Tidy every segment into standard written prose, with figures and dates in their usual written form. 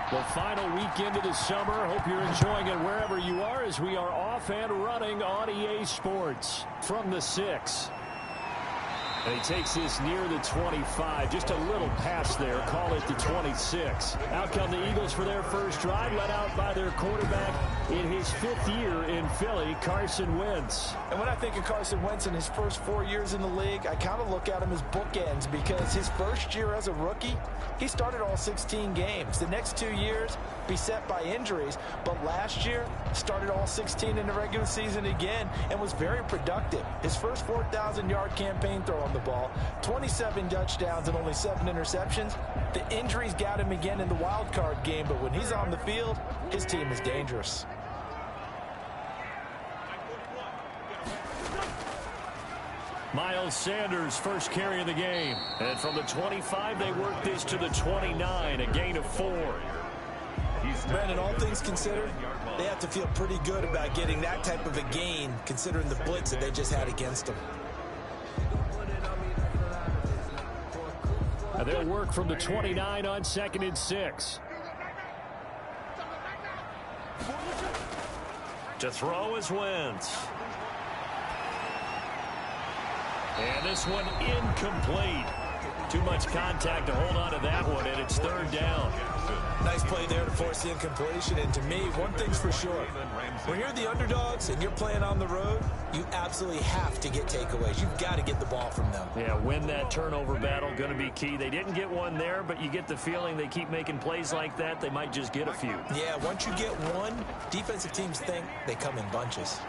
The final weekend of the summer. Hope you're enjoying it wherever you are as we are off and running on EA Sports from the 6. And he takes this near the 25. Just a little pass there. Call it the 26. Out come the Eagles for their first drive, led out by their quarterback in his 5th year in Philly, Carson Wentz. And when I think of Carson Wentz in his first 4 years in the league, I kind of look at him as bookends because his first year as a rookie, he started all 16 games. The next 2 years, beset by injuries, but last year started all 16 in the regular season again and was very productive. His first 4,000-yard campaign throwing the ball, 27 touchdowns and only 7 interceptions. The injuries got him again in the wild card game, but when he's on the field, his team is dangerous. Miles Sanders first carry of the game. And from the 25, they work this to the 29, a gain of 4. Brandon, all things considered, they have to feel pretty good about getting that type of a gain considering the blitz that they just had against them. They'll work from the 29 on 2nd and 6. To throw is Wentz. And this one incomplete. Too much contact to hold on to that one, and it's 3rd down. Nice play there to force the incompletion. And to me, one thing's for sure. When you're the underdogs and you're playing on the road, you absolutely have to get takeaways. You've got to get the ball from them. Yeah, win that turnover battle, going to be key. They didn't get one there, but you get the feeling they keep making plays like that, they might just get a few. Yeah, once you get one, defensive teams think they come in bunches.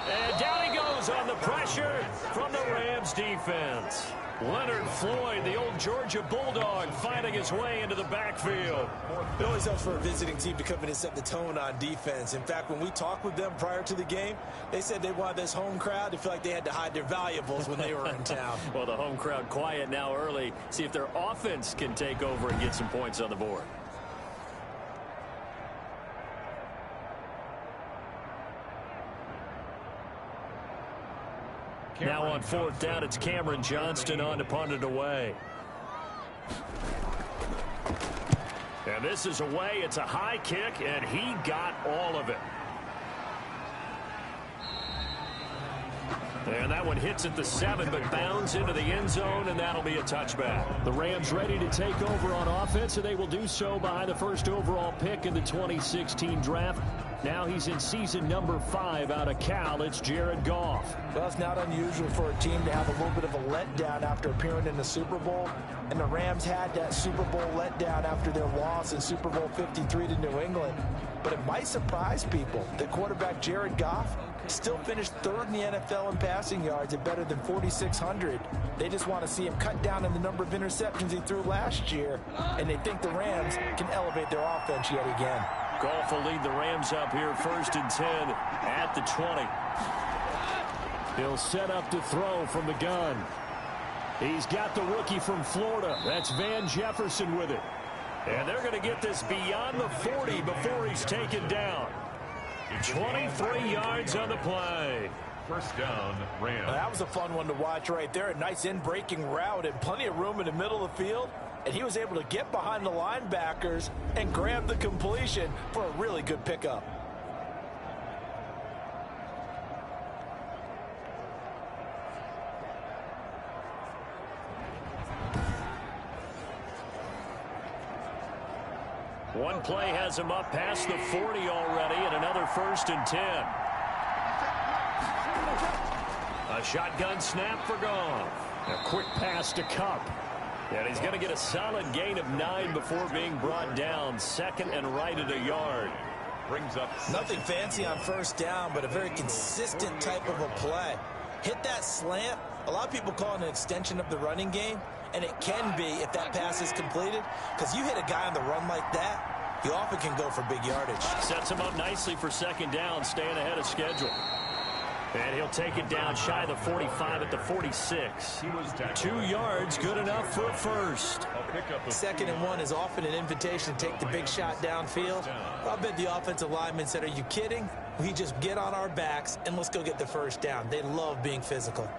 And down he goes on the pressure from the Rams defense. Leonard Floyd, the old Georgia Bulldog, finding his way into the backfield. It always helps for a visiting team to come in and set the tone on defense. In fact, when we talked with them prior to the game, they said they wanted this home crowd to feel like they had to hide their valuables when they were in town. Well, the home crowd quiet now early. See if their offense can take over and get some points on the board. Now on 4th down, it's Cameron Johnston on to punt it away. And this is away. It's a high kick, and he got all of it. And that one hits at the 7, but bounds into the end zone, and that'll be a touchback. The Rams ready to take over on offense, and they will do so behind the first overall pick in the 2016 draft. Now he's in season number 5 out of Cal. It's Jared Goff. Well, it's not unusual for a team to have a little bit of a letdown after appearing in the Super Bowl. And the Rams had that Super Bowl letdown after their loss in Super Bowl 53 to New England. But it might surprise people that quarterback Jared Goff still finished 3rd in the NFL in passing yards at better than 4,600. They just want to see him cut down on the number of interceptions he threw last year. And they think the Rams can elevate their offense yet again. Goff will lead the Rams up here 1st and 10 at the 20. He'll set up to throw from the gun. He's got the rookie from Florida. That's Van Jefferson with it. And they're going to get this beyond the 40 before he's taken down. 23 yards on the play. First down, Rams. Well, that was a fun one to watch right there. A nice in-breaking route and plenty of room in the middle of the field. And he was able to get behind the linebackers and grab the completion for a really good pickup. One play has him up past the 40 already, and another 1st and 10. A shotgun snap for Goff. A quick pass to Kupp. And he's going to get a solid gain of 9 before being brought down. 2nd and right at a yard. Brings up nothing fancy on 1st down, but a very consistent type of a play. Hit that slant. A lot of people call it an extension of the running game, and it can be if that pass is completed, because you hit a guy on the run like that, you often can go for big yardage. Sets him up nicely for 2nd down, staying ahead of schedule. And he'll take it down shy of the 45 at the 46. 2 yards, good enough for a first. 2nd and 1 is often an invitation to take the big shot downfield. I bet the offensive lineman said, are you kidding? We just get on our backs and let's go get the first down. They love being physical.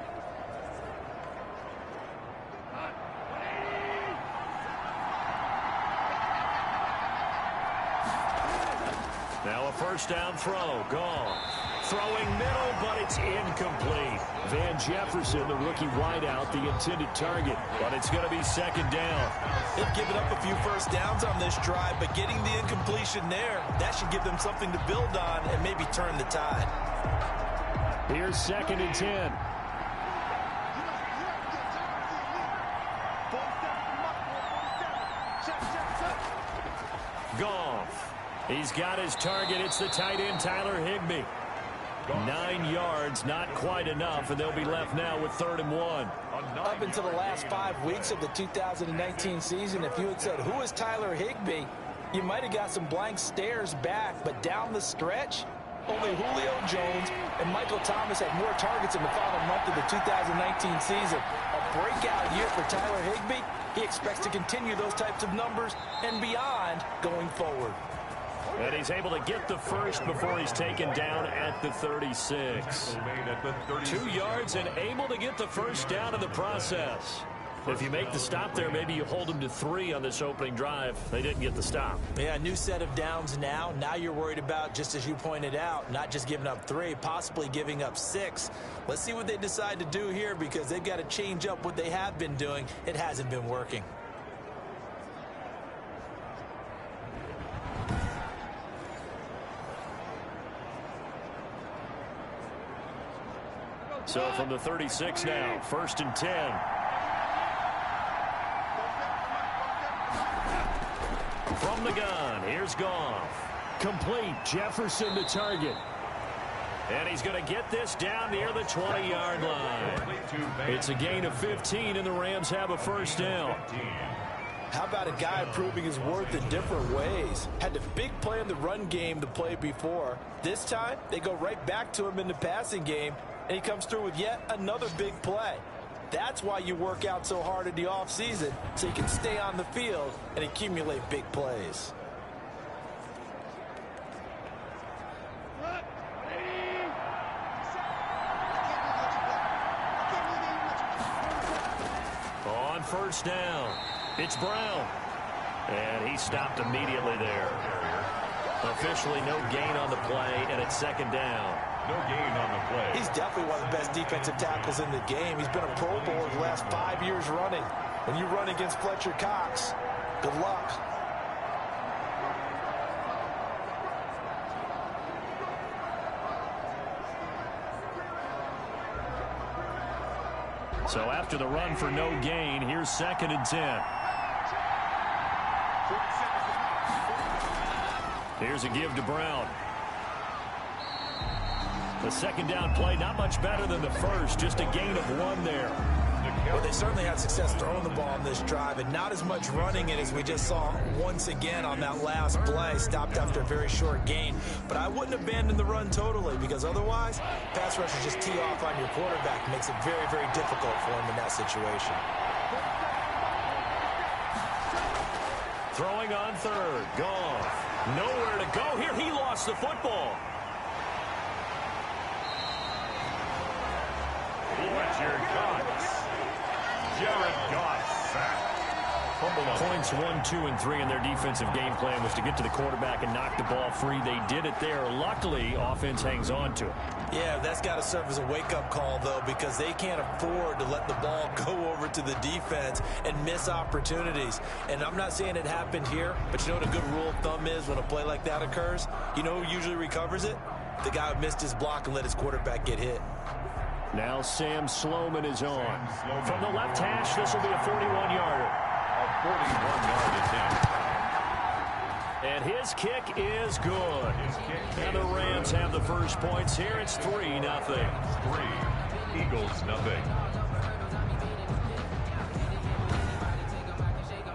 first down throw. Gone. Throwing middle, but it's incomplete. Van Jefferson, the rookie wideout, the intended target. But it's going to be second down. They've given up a few first downs on this drive, but getting the incompletion there, that should give them something to build on and maybe turn the tide. Here's 2nd and 10. Goff. He's got his target. It's the tight end, Tyler Higbee. 9 yards, not quite enough, and they'll be left now with 3rd and 1. Up until the last 5 weeks of the 2019 season, if you had said, who is Tyler Higbee, you might have got some blank stares back, but down the stretch, only Julio Jones and Michael Thomas had more targets in the final month of the 2019 season. A breakout year for Tyler Higbee. He expects to continue those types of numbers and beyond going forward. And he's able to get the first before he's taken down at the 36. 2 yards and able to get the first down in the process. If you make the stop there, maybe you hold them to 3 on this opening drive. They didn't get the stop. Yeah, new set of downs now. Now you're worried about, just as you pointed out, not just giving up 3, possibly giving up 6. Let's see what they decide to do here, because they've got to change up what they have been doing. It hasn't been working. So from the 36 now, 1st and 10. From the gun, here's Goff. Complete, Jefferson the target. And he's going to get this down near the 20-yard line. It's a gain of 15, and the Rams have a first down. How about a guy proving his worth in different ways? Had the big play in the run game the play before. This time, they go right back to him in the passing game, and he comes through with yet another big play. That's why you work out so hard in the offseason, so you can stay on the field and accumulate big plays. On first down, it's Brown. And he stopped immediately there. Officially no gain on the play, and it's 2nd down. No gain on the play. He's definitely one of the best defensive tackles in the game. He's been a Pro Bowler the last 5 years running. When you run against Fletcher Cox, good luck. So after the run for no gain, here's 2nd and 10. Here's a give to Brown. The 2nd down play, not much better than the first, just a gain of 1 there. Well, they certainly had success throwing the ball on this drive, and not as much running it as we just saw once again on that last play, stopped after a very short gain. But I wouldn't abandon the run totally, because otherwise, pass rushers just tee off on your quarterback. Makes it very, very difficult for him in that situation. Throwing on 3rd, Goff. Nowhere to go here. He lost the football. Jared Goff sacked. Points 1, 2, and 3 in their defensive game plan was to get to the quarterback and knock the ball free. They did it there. Luckily, offense hangs on to it. Yeah, that's got to serve as a wake-up call, though, because they can't afford to let the ball go over to the defense and miss opportunities. And I'm not saying it happened here, but you know what a good rule of thumb is when a play like that occurs? You know who usually recovers it? The guy who missed his block and let his quarterback get hit. Now Sam Sloman is on. From the left hash, this will be a 41-yarder. A 41-yard attempt. And his kick is good. And the Rams have the first points here. It's 3-0. 3. Eagles, nothing.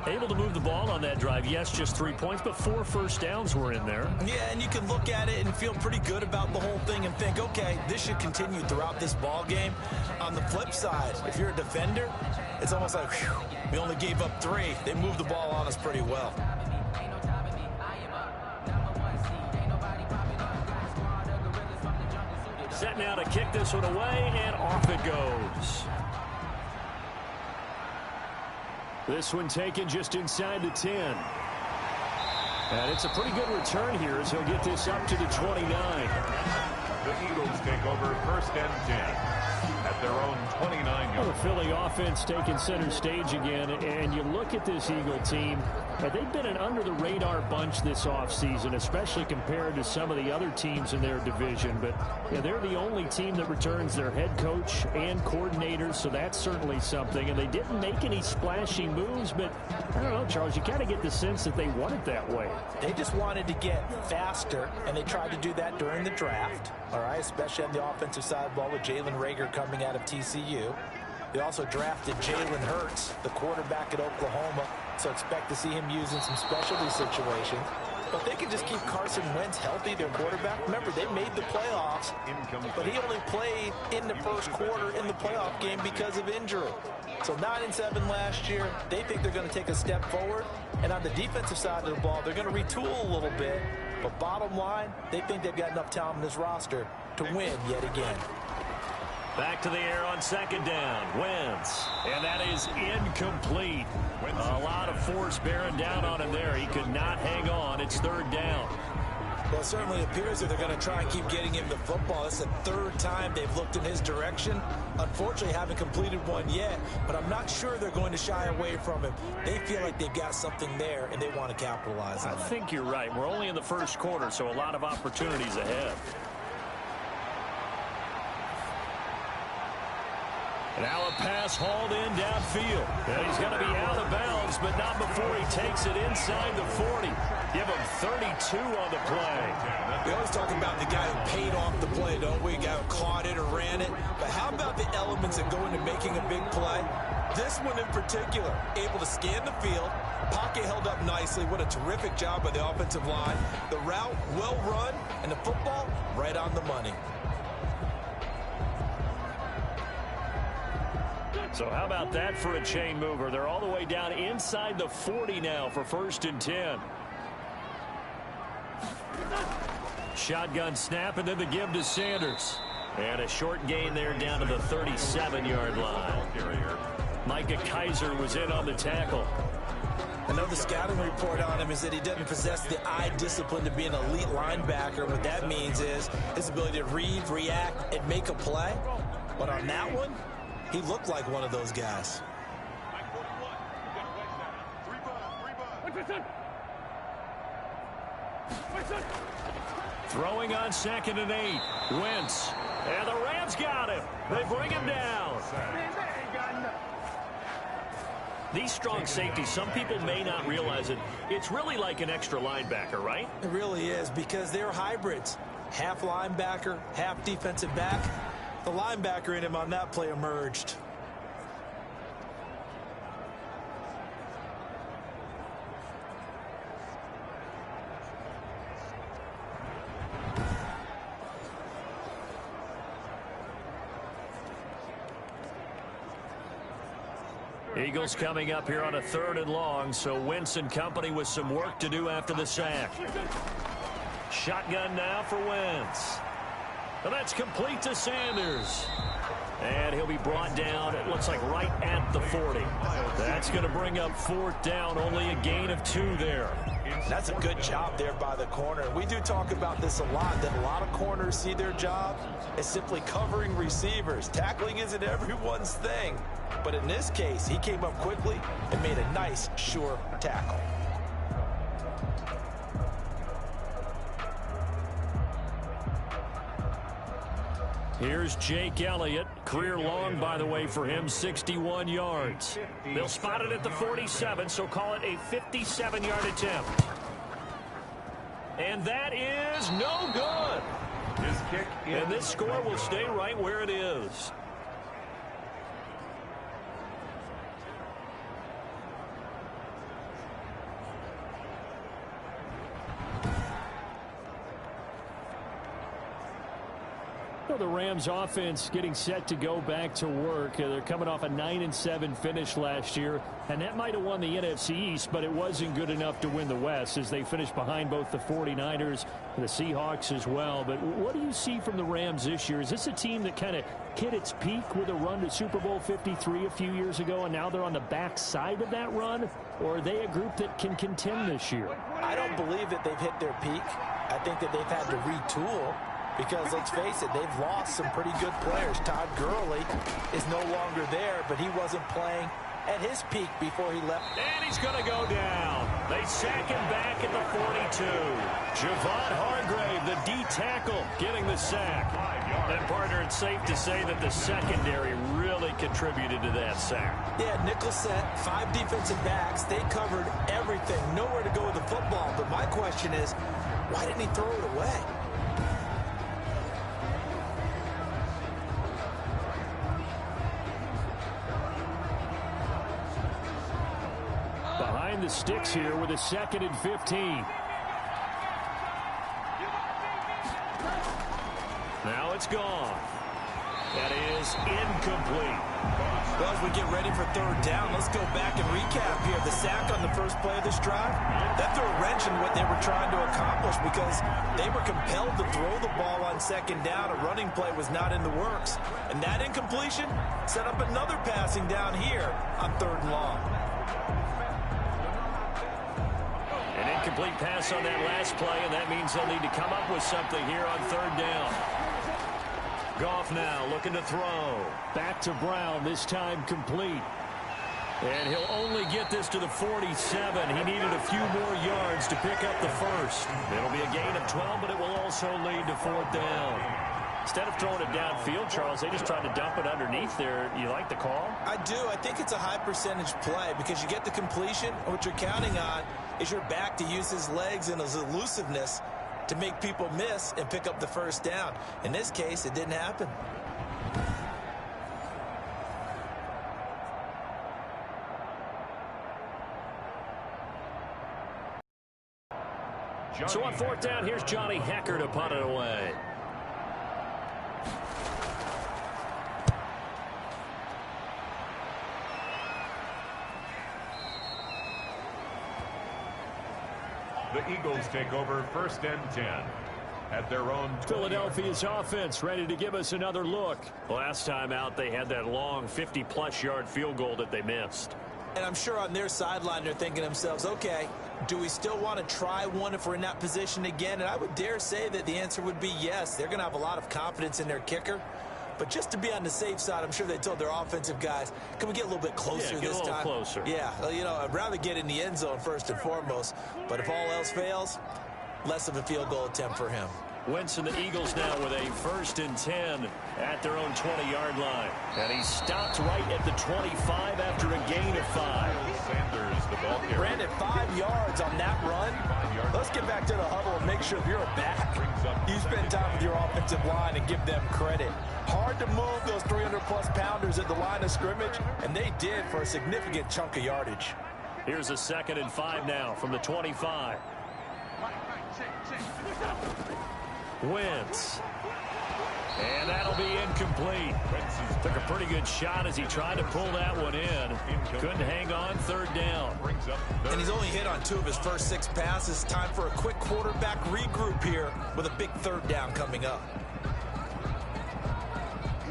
Able to move the ball on that drive. Yes, just 3 points, but 4 first downs were in there. Yeah, and you can look at it and feel pretty good about the whole thing and think, okay, this should continue throughout this ball game. On the flip side, if you're a defender, it's almost like, whew, we only gave up 3. They moved the ball on us pretty well. Set now to kick this one away, and off it goes. This one taken just inside the 10. And it's a pretty good return here as he'll get this up to the 29. The Eagles take over first and 10 at their own 29 Well, yard. the Philly offense taking center stage again, and you look at this Eagle team, and they've been an under-the-radar bunch this offseason, especially compared to some of the other teams in their division. But yeah, they're the only team that returns their head coach and coordinators, so that's certainly something. And they didn't make any splashy moves, but I don't know, Charles, you kind of get the sense that they want it that way. They just wanted to get faster, and they tried to do that during the draft, all right, especially on the offensive side of the ball with Jalen Reagor coming out of TCU. They also drafted Jalen Hurts, the quarterback at Oklahoma, so expect to see him used in some specialty situations. But they can just keep Carson Wentz healthy, their quarterback. Remember, they made the playoffs, but he only played in the first quarter in the playoff game because of injury. So 9-7 last year. They think they're going to take a step forward. And on the defensive side of the ball, they're going to retool a little bit. But bottom line, they think they've got enough talent in this roster to win yet again. Back to the air on second down. Wentz. And that is incomplete. A lot of force bearing down on him there. He could not hang on. It's third down. Well, it certainly appears that they're going to try and keep getting him the football. That's the third time they've looked in his direction. Unfortunately, haven't completed one yet, but I'm not sure they're going to shy away from him. They feel like they've got something there, and they want to capitalize on it. I think you're right. We're only in the first quarter, so a lot of opportunities ahead. Now a pass hauled in downfield. And he's going to be out of bounds, but not before he takes it inside the 40. Give him 32 on the play. We always talk about the guy who paid off the play, don't we? The guy who caught it or ran it. But how about the elements that go into making a big play? This one in particular, able to scan the field. Pocket held up nicely. What a terrific job by the offensive line. The route, well run, and the football, right on the money. So how about that for a chain mover? They're all the way down inside the 40 now for first and 10. Shotgun snap and then the give to Sanders. And a short gain there down to the 37-yard line. Micah Kaiser was in on the tackle. I know the scouting report on him is that he doesn't possess the eye discipline to be an elite linebacker. What that means is his ability to read, react, and make a play. But on that one, he looked like one of those guys. Throwing on 2nd and 8. Wentz. And the Rams got him. They bring him down. These strong safeties, some people may not realize it. It's really like an extra linebacker, right? It really is, because they're hybrids. Half linebacker, half defensive back. The linebacker in him on that play emerged. Eagles coming up here on a 3rd and long, so Wentz and company with some work to do after the sack. Shotgun now for Wentz. And that's complete to Sanders. And he'll be brought down, it looks like right at the 40. That's going to bring up 4th down, only a gain of 2 there. That's a good job there by the corner. We do talk about this a lot, that a lot of corners see their job as simply covering receivers. Tackling isn't everyone's thing. But in this case, he came up quickly and made a nice, sure tackle. Here's Jake Elliott. Career long, by the way, for him, 61 yards. They'll spot it at the 47, so call it a 57-yard attempt. And that is no good. His kick And this score will stay right where it is. The Rams offense getting set to go back to work. They're coming off a 9-7 finish last year, and that might have won the NFC East, but it wasn't good enough to win the West as they finished behind both the 49ers and the Seahawks as well. But what do you see from the Rams this year? Is this a team that kind of hit its peak with a run to Super Bowl 53 a few years ago, and now they're on the backside of that run? Or are they a group that can contend this year? I don't believe that they've hit their peak. I think that they've had to retool because, let's face it, they've lost some pretty good players. Todd Gurley is no longer there, but he wasn't playing at his peak before he left. And he's going to go down. They sack him back at the 42. Javon Hargrave, the D tackle, getting the sack. And, partner, it's safe to say that the secondary really contributed to that sack. Yeah, nickel set, 5 defensive backs. They covered everything. Nowhere to go with the football. But my question is, why didn't he throw it away? Behind the sticks here with a 2nd and 15. Now it's gone. That is incomplete. Well, as we get ready for 3rd down, let's go back and recap here. The sack on the first play of this drive, that threw a wrench in what they were trying to accomplish because they were compelled to throw the ball on 2nd down. A running play was not in the works. And that incompletion set up another passing down here on 3rd and long. An incomplete pass on that last play, and that means they'll need to come up with something here on 3rd down. Goff now looking to throw. Back to Brown, this time complete. And he'll only get this to the 47. He needed a few more yards to pick up the first. It'll be a gain of 12, but it will also lead to 4th down. Instead of throwing it downfield, Charles, they just tried to dump it underneath there. You like the call? I do. I think it's a high percentage play because you get the completion. What you're counting on is your back to use his legs and his elusiveness to make people miss and pick up the first down. In this case, it didn't happen. So on 4th down, here's Johnny Hecker to punt it away. The Eagles take over 1st and 10 at their own 20. Philadelphia's offense ready to give us another look. Last time out, they had that long 50-plus yard field goal that they missed. And I'm sure on their sideline they're thinking to themselves, okay, do we still want to try one if we're in that position again? And I would dare say that the answer would be yes. They're going to have a lot of confidence in their kicker. But just to be on the safe side, I'm sure they told their offensive guys, can we get a little bit closer this time? Closer. Yeah, well, you know, I'd rather get in the end zone first and foremost. But if all else fails, less of a field goal attempt for him. Wentz and the Eagles now with a 1st and 10 at their own 20-yard line. And he stopped right at the 25 after a gain of 5. Sanders, the ball carrier. Brandon, 5 yards on that run. Let's get back to the huddle and make sure if you're a back, you spend time with your offensive line and give them credit. Hard to move those 300-plus pounders at the line of scrimmage, and they did for a significant chunk of yardage. Here's a 2nd and 5 now from the 25. Wentz. And that'll be incomplete. Took a pretty good shot as he tried to pull that one in. Couldn't hang on 3rd down. And he's only hit on 2 of his first 6 passes. Time for a quick quarterback regroup here with a big 3rd down coming up.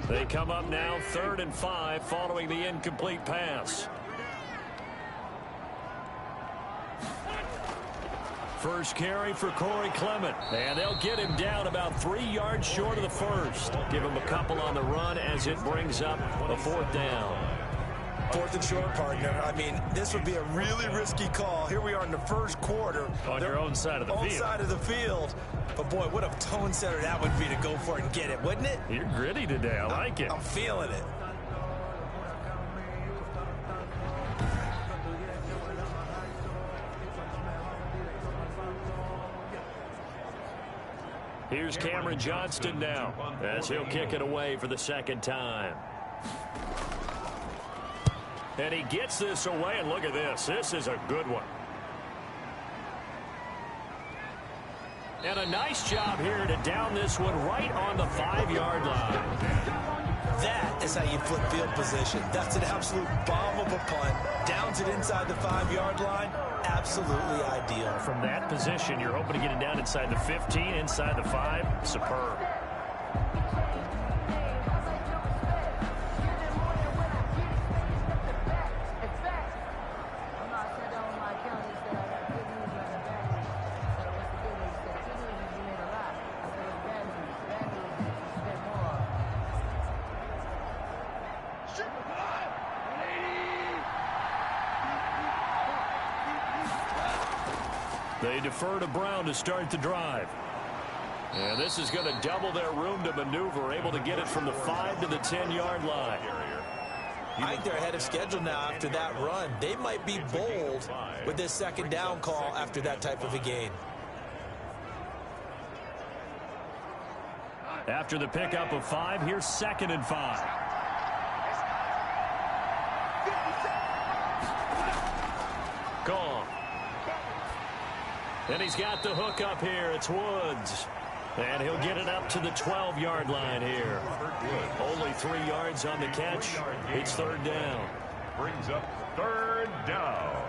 They come up now 3rd and 5 following the incomplete pass. First carry for Corey Clement. And they'll get him down about 3 yards short of the first. Give him a couple on the run as it brings up a 4th down. 4th and short, partner. I mean, this would be a really risky call. Here we are in the first quarter. On your own side of the field. Own side of the field. But, boy, what a tone setter that would be to go for it and get it, wouldn't it? You're gritty today. I like it. I'm feeling it. Here's Cameron Johnston now as he'll kick it away for the 2nd time. And he gets this away, and look at this. This is a good one. And a nice job here to down this one right on the 5-yard line. That is how you flip field position. That's an absolute bomb of a punt. Downs it inside the 5-yard line. Absolutely ideal. From that position, you're hoping to get it down inside the 15, inside the 5. Superb. They defer to Brown to start the drive. And this is going to double their room to maneuver, able to get it from the 5 to the 10-yard line. I think they're ahead of schedule now after that run. They might be bold with this second down call after that type of a gain. After the pickup of 5, here's 2nd and 5. Gone. And he's got the hook up here. It's Woods. And he'll get it up to the 12-yard line here. Only 3 yards on the catch. It's 3rd down. Brings up 3rd down.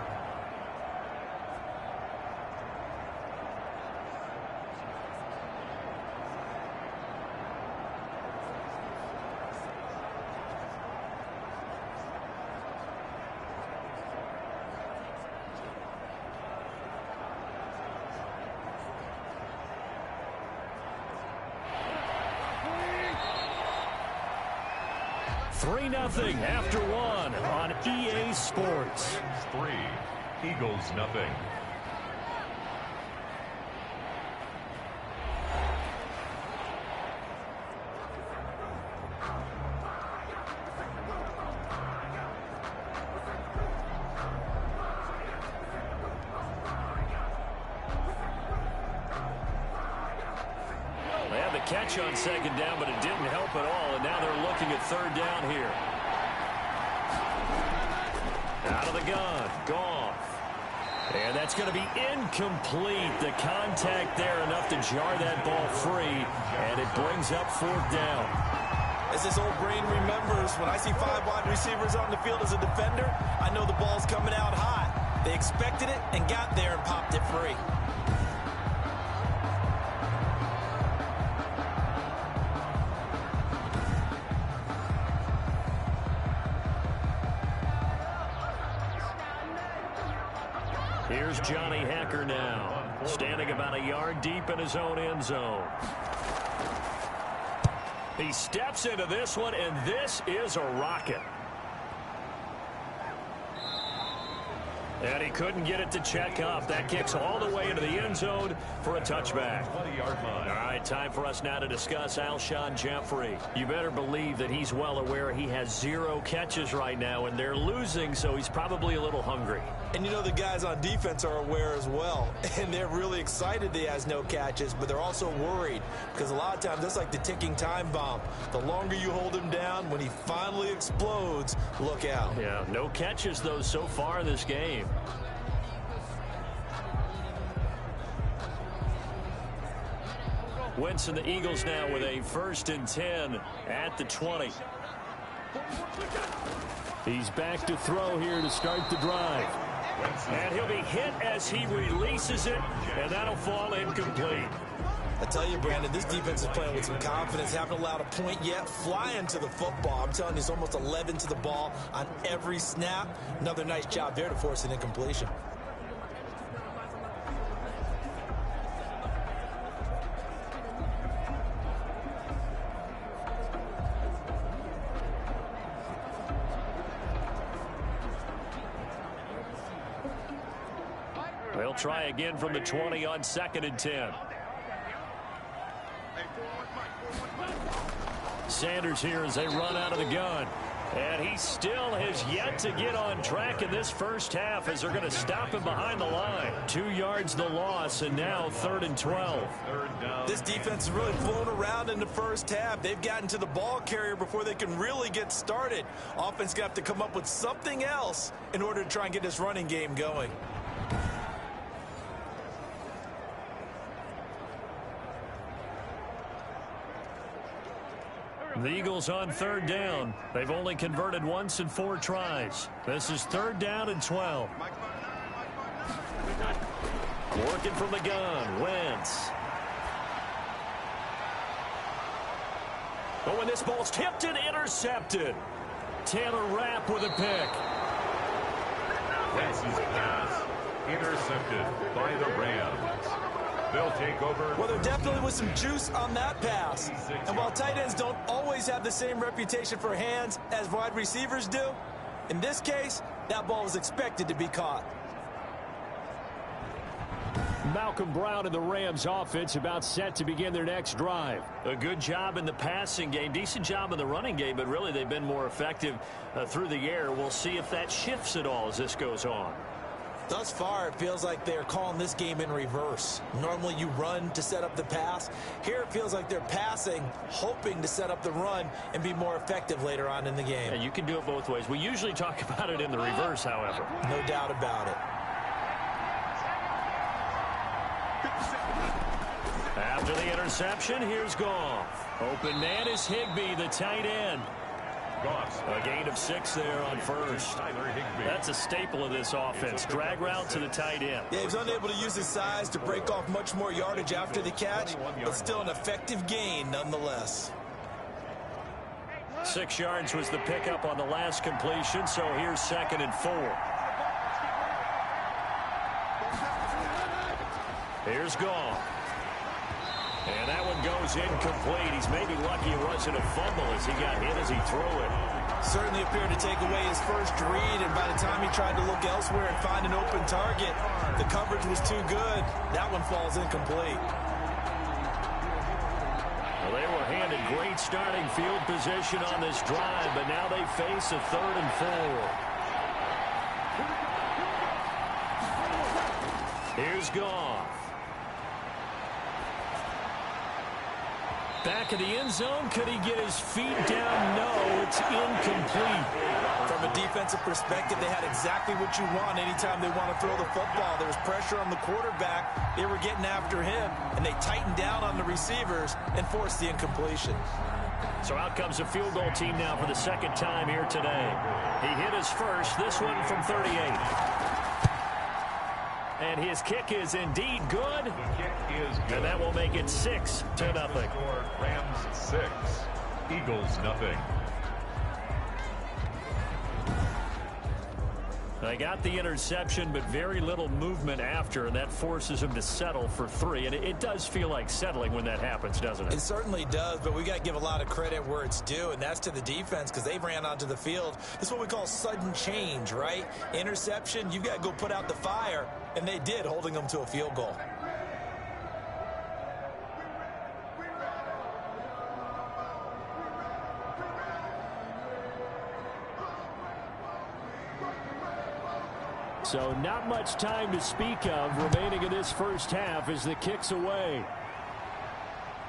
Three nothing after 1 on EA Sports. 3, Eagles nothing. They had the catch on 2nd down, but it didn't help at all, and now they're looking at 3rd down here. Out of the gun, Goff. And that's going to be incomplete. The contact there enough to jar that ball free, and it brings up 4th down. As this old brain remembers, when I see 5 wide receivers on the field as a defender, I know the ball's coming out hot. They expected it and got there and popped it free. Here's Johnny Hacker now, standing about a yard deep in his own end zone. He steps into this one, and this is a rocket. And he couldn't get it to check up. That kicks all the way into the end zone for a touchback. 20-yard line. All right, time for us now to discuss Alshon Jeffrey. You better believe that he's well aware he has 0 catches right now, and they're losing, so he's probably a little hungry. And you know the guys on defense are aware as well. And they're really excited that he has no catches, but they're also worried. Because a lot of times that's like the ticking time bomb. The longer you hold him down, when he finally explodes, look out. Yeah, no catches, though, so far in this game. Wentz and the Eagles now with a 1st and 10 at the 20. He's back to throw here to start the drive. And he'll be hit as he releases it, and that'll fall incomplete. I tell you, Brandon, this defense is playing with some confidence. Haven't allowed a point yet. Flying to the football. I'm telling you, it's almost 11 to the ball on every snap. Another nice job there to force an incompletion. They'll try again from the 20 on 2nd and 10. Sanders here as they run out of the gun. And he still has yet to get on track in this first half as they're going to stop him behind the line. 2 yards the loss, and now 3rd and 12. This defense has really flown around in the first half. They've gotten to the ball carrier before they can really get started. Offense going to have to come up with something else in order to try and get this running game going. The Eagles on third down. They've only converted once in 4 tries. This is third down and 12. Working from the gun, Wentz. Oh, and this ball's tipped and intercepted. Taylor Rapp with a pick. That's his pass. Intercepted by the Rams. They'll take over. Well, there definitely was some juice on that pass. And while tight ends don't always have the same reputation for hands as wide receivers do, in this case, that ball was expected to be caught. Malcolm Brown and the Rams offense about set to begin their next drive. A good job in the passing game, decent job in the running game, but really they've been more effective through the air. We'll see if that shifts at all as this goes on. Thus far, it feels like they're calling this game in reverse. Normally you run to set up the pass. Here it feels like they're passing, hoping to set up the run and be more effective later on in the game. And you can do it both ways. We usually talk about it in the reverse, however. No doubt about it. After the interception, here's Goff. Open man is Higbee, the tight end. A gain of 6 there on first. That's a staple of this offense. Drag route to the tight end. Yeah, he was unable to use his size to break off much more yardage after the catch, but still an effective gain nonetheless. 6 yards was the pickup on the last completion, so here's 2nd and 4. Here's Goff. And that one goes incomplete. He's maybe lucky it wasn't a fumble as he got hit as he threw it. Certainly appeared to take away his first read, and by the time he tried to look elsewhere and find an open target, the coverage was too good. That one falls incomplete. Well, they were handed great starting field position on this drive, but now they face a 3rd and 4. Here's Goff. Back in the end zone. Could he get his feet down? No, it's incomplete. From a defensive perspective, they had exactly what you want anytime they want to throw the football. There was pressure on the quarterback. They were getting after him, and they tightened down on the receivers and forced the incompletion. So out comes a field goal team now for the 2nd time here today. He hit his first, this one from 38. And his kick is indeed good. The kick is good. And that will make it 6-0. Rams 6, Eagles nothing. They got the interception, but very little movement after, and that forces him to settle for 3. And it does feel like settling when that happens, doesn't it? It certainly does, but we got to give a lot of credit where it's due, and that's to the defense because they ran onto the field. This is what we call sudden change, right? Interception, you got to go put out the fire, and they did, holding them to a field goal. So not much time to speak of remaining in this first half as the kick's away.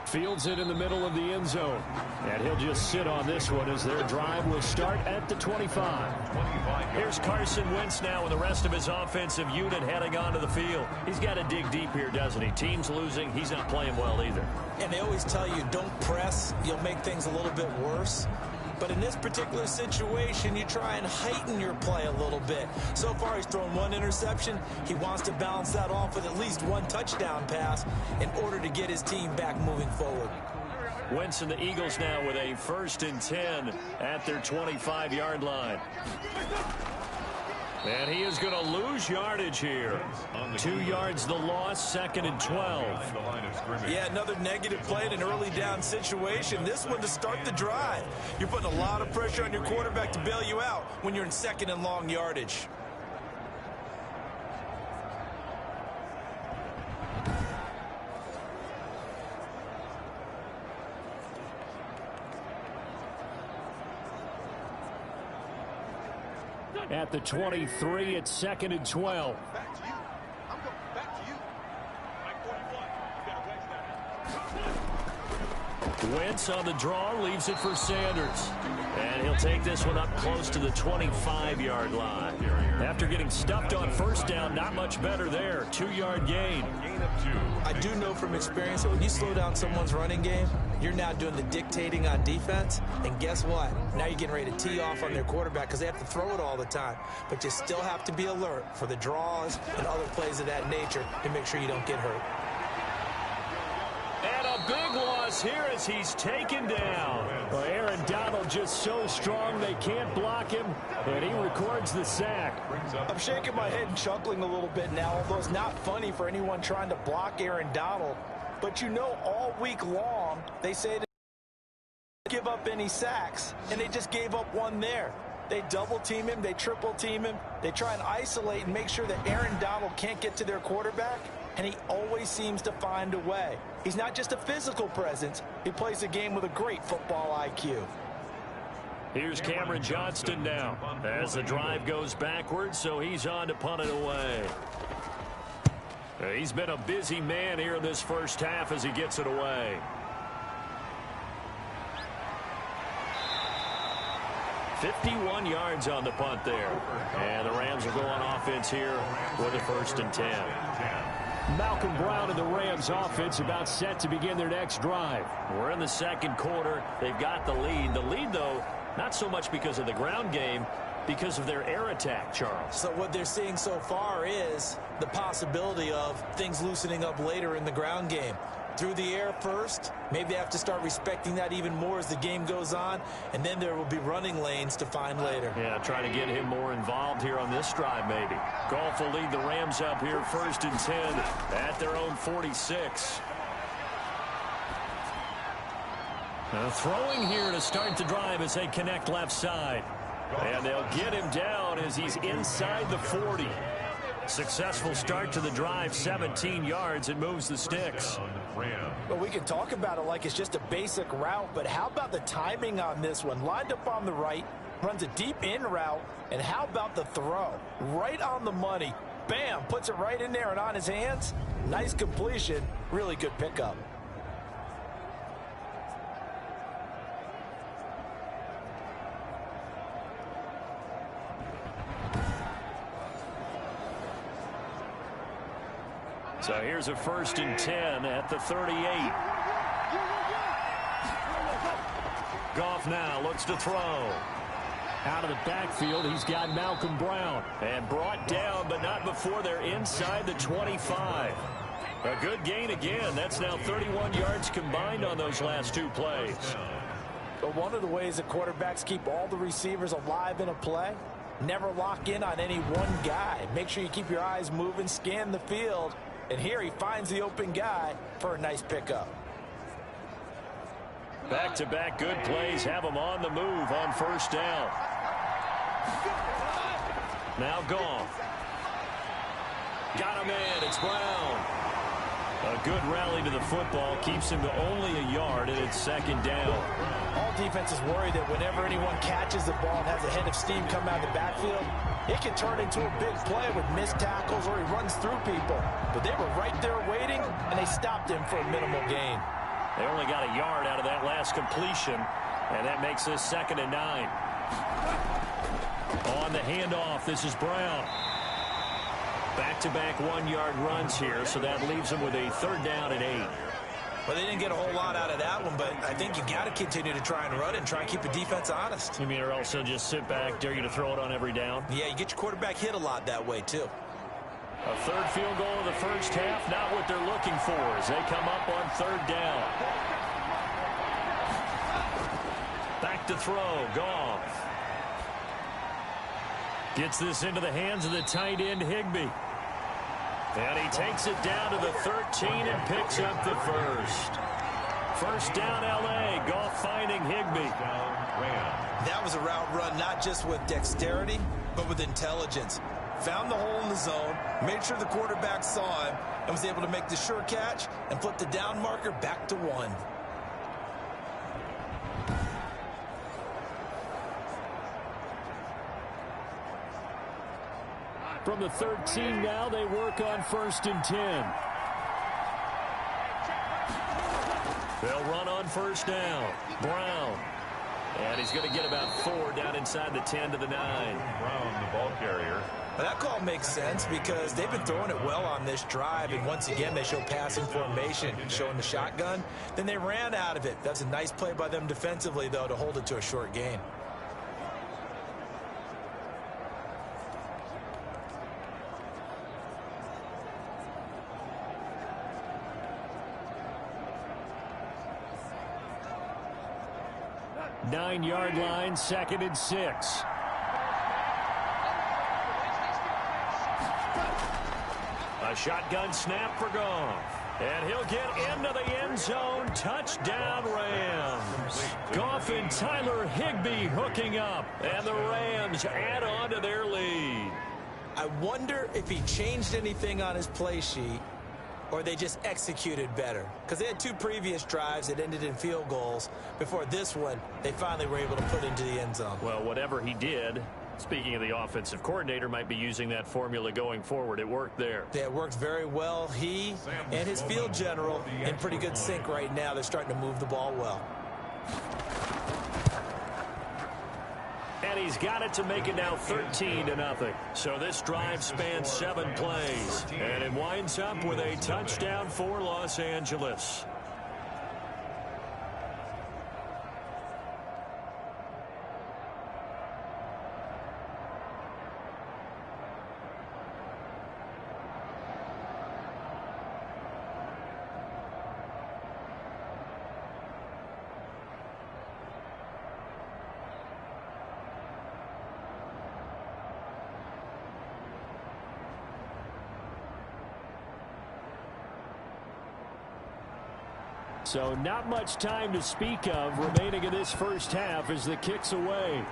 Fields it in the middle of the end zone. And he'll just sit on this one as their drive will start at the 25. Here's Carson Wentz now with the rest of his offensive unit heading onto the field. He's got to dig deep here, doesn't he? Team's losing. He's not playing well either. And they always tell you, don't press. You'll make things a little bit worse. But in this particular situation, you try and heighten your play a little bit. So far, he's thrown 1 interception. He wants to balance that off with at least 1 touchdown pass in order to get his team back moving forward. Wentz and the Eagles now with a 1st and 10 at their 25-yard line. And he is going to lose yardage here. 2 yards the loss, 2nd and 12. Yeah, another negative play in an early down situation. This one to start the drive. You're putting a lot of pressure on your quarterback to bail you out when you're in 2nd and long yardage. At the 23, it's 2nd and 12. Back to you. I'm going back to you. Mike 41. You got Wentz on the draw, leaves it for Sanders. And he'll take this one up close to the 25-yard line. After getting stuffed on first down, not much better there. 2-yard gain. I do know from experience that when you slow down someone's running game, you're now doing the dictating on defense. And guess what? Now you're getting ready to tee off on their quarterback because they have to throw it all the time. But you still have to be alert for the draws and other plays of that nature to make sure you don't get hurt. And a big loss here as he's taken down. Well, Aaron Donald just so strong they can't block him, and he records the sack. I'm shaking my head and chuckling a little bit now, although it's not funny for anyone trying to block Aaron Donald. But you know, all week long, they say to give up any sacks, and they just gave up one there. They double-team him, they triple-team him, they try and isolate and make sure that Aaron Donald can't get to their quarterback, and he always seems to find a way. He's not just a physical presence, he plays the game with a great football IQ. Here's Cameron Johnston now as the drive goes backwards, so he's on to punt it away. He's been a busy man here in this first half as he gets it away. $51 yards on the punt there. And the Rams will go on offense here with a 1st and 10. Malcolm Brown and the Rams offense about set to begin their next drive. We're in the second quarter. They've got the lead. The lead, though, not so much because of the ground game, because of their air attack, Charles. So what they're seeing so far is the possibility of things loosening up later in the ground game. Through the air first, maybe they have to start respecting that even more as the game goes on, and then there will be running lanes to find later. Yeah, try to get him more involved here on this drive maybe. Goff will lead the Rams up here 1st and 10 at their own 46. Throwing here to start the drive as they connect left side. And they'll get him down as he's inside the 40. Successful start to the drive, 17 yards, and moves the sticks. Well, we can talk about it like it's just a basic route, but how about the timing on this one? Lined up on the right, runs a deep in route, and how about the throw? Right on the money. Bam, puts it right in there and on his hands. Nice completion, really good pickup. So here's a 1st and 10 at the 38. Goff now looks to throw. Out of the backfield, he's got Malcolm Brown. And brought down, but not before they're inside the 25. A good gain again. That's now 31 yards combined on those last 2 plays. But one of the ways that quarterbacks keep all the receivers alive in a play, never lock in on any one guy. Make sure you keep your eyes moving, scan the field. And here he finds the open guy for a nice pickup. Back-to-back good plays have him on the move on 1st down. Now Goff. Got him in. It's Brown. A good rally to the football keeps him to only a yard, and it's 2nd down. All defenses worry that whenever anyone catches the ball and has a head of steam come out of the backfield, it can turn into a big play with missed tackles or he runs through people. But they were right there waiting, and they stopped him for a minimal gain. They only got a yard out of that last completion, and that makes this 2nd and 9. On the handoff, this is Brown. Back-to-back 1-yard runs here, so that leaves them with a 3rd down and 8. Well, they didn't get a whole lot out of that one, but I think you got to continue to try and run it and try and keep the defense honest. You mean, or also just sit back, dare you to throw it on every down? Yeah, you get your quarterback hit a lot that way, too. A 3rd field goal of the first half, not what they're looking for as they come up on 3rd down. Back to throw, Goff. Gets this into the hands of the tight end, Higbee. And he takes it down to the 13 and picks up the 1st. 1st down, L.A. Goff finding Higbee. That was a route run not just with dexterity, but with intelligence. Found the hole in the zone, made sure the quarterback saw him, and was able to make the sure catch and flip the down marker back to 1. From the 13 now, they work on 1st and 10. They'll run on first down. Brown. And he's going to get about 4 down inside the 10 to the 9. Brown, the ball carrier. Well, that call makes sense because they've been throwing it well on this drive, and once again they show passing formation, showing the shotgun. Then they ran out of it. That's a nice play by them defensively, though, to hold it to a short gain. Nine-yard line, 2nd and 6. A shotgun snap for Goff. And he'll get into the end zone. Touchdown, Rams. Goff and Tyler Higbee hooking up. And the Rams add on to their lead. I wonder if he changed anything on his play sheet or they just executed better. Because they had 2 previous drives that ended in field goals. Before this one, they finally were able to put into the end zone. Well, whatever he did, speaking of the offensive coordinator, might be using that formula going forward. It worked there. Yeah, it worked very well. He and his field general in pretty good sync right now. They're starting to move the ball well. And he's got it to make it now 13-0. So this drive spans 7 plays. And it winds up with a touchdown for Los Angeles. So not much time to speak of remaining in this first half as the kick's away.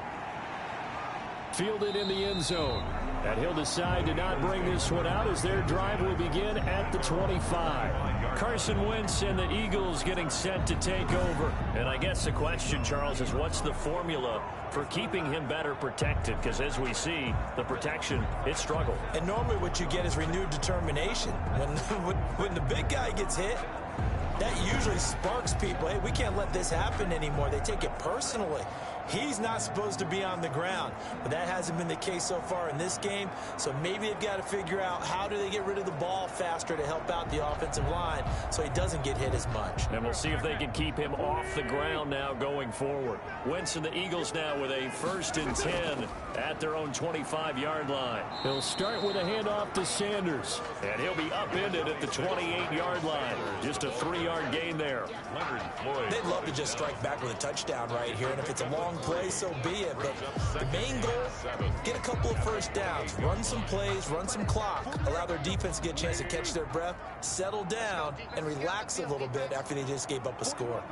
Fielded in the end zone. And he'll decide to not bring this one out as their drive will begin at the 25. Carson Wentz and the Eagles getting set to take over. And I guess the question, Charles, is what's the formula for keeping him better protected? Because as we see, the protection, it struggled. And normally what you get is renewed determination. When the big guy gets hit, that usually sparks people. Hey, we can't let this happen anymore. They take it personally. He's not supposed to be on the ground, but that hasn't been the case so far in this game. So maybe they've got to figure out how do they get rid of the ball faster to help out the offensive line so he doesn't get hit as much. And we'll see if they can keep him off the ground now going forward. Wentz and the Eagles now with a 1st and 10 at their own 25-yard line. He'll start with a handoff to Sanders, and he'll be upended at the 28-yard line. Just a 3-yard gain there. They'd love to just strike back with a touchdown right here, and if it's a long play, so be it. But the main goal, get a couple of first downs, run some plays, run some clock, allow their defense to get a chance to catch their breath, settle down, and relax a little bit after they just gave up a score.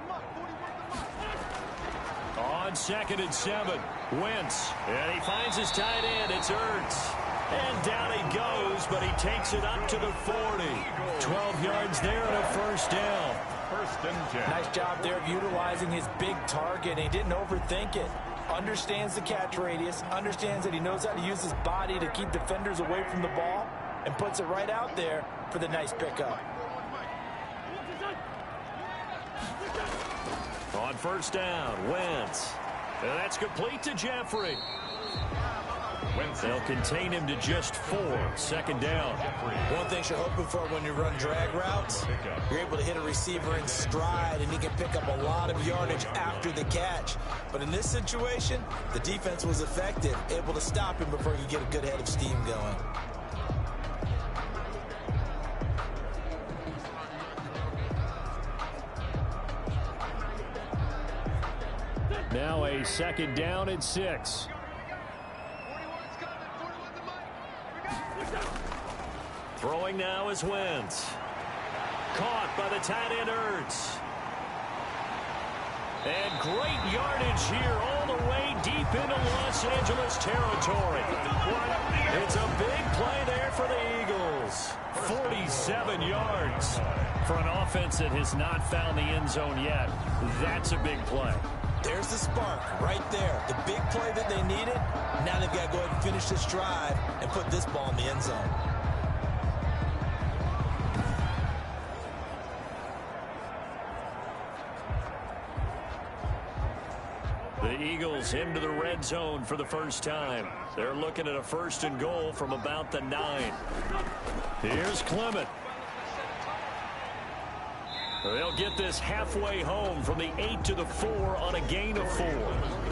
On 2nd and 7, Wentz, and he finds his tight end. It's Ertz. And down he goes, but he takes it up to the 40. 12 yards there and a 1st down. 1st and 10. Nice job there of utilizing his big target. He didn't overthink it. Understands the catch radius, understands that he knows how to use his body to keep defenders away from the ball, and puts it right out there for the nice pickup. On 1st down, Wentz. And that's complete to Jeffrey. They'll contain him to just 4. 2nd down. One thing you're hoping for when you run drag routes, you're able to hit a receiver in stride, and he can pick up a lot of yardage after the catch. But in this situation, the defense was effective, able to stop him before he get a good head of steam going. Now a 2nd down and 6. Throwing now is Wentz. Caught by the tight end Ertz. And great yardage here all the way deep into Los Angeles territory. It's a big play there for the Eagles. 47 yards for an offense that has not found the end zone yet. That's a big play. There's the spark right there. The big play that they needed. Now they've got to go ahead and finish this drive and put this ball in the end zone. Eagles into the red zone for the first time. They're looking at a 1st and goal from about the 9. Here's Clement. They'll get this halfway home from the 8 to the 4 on a gain of 4.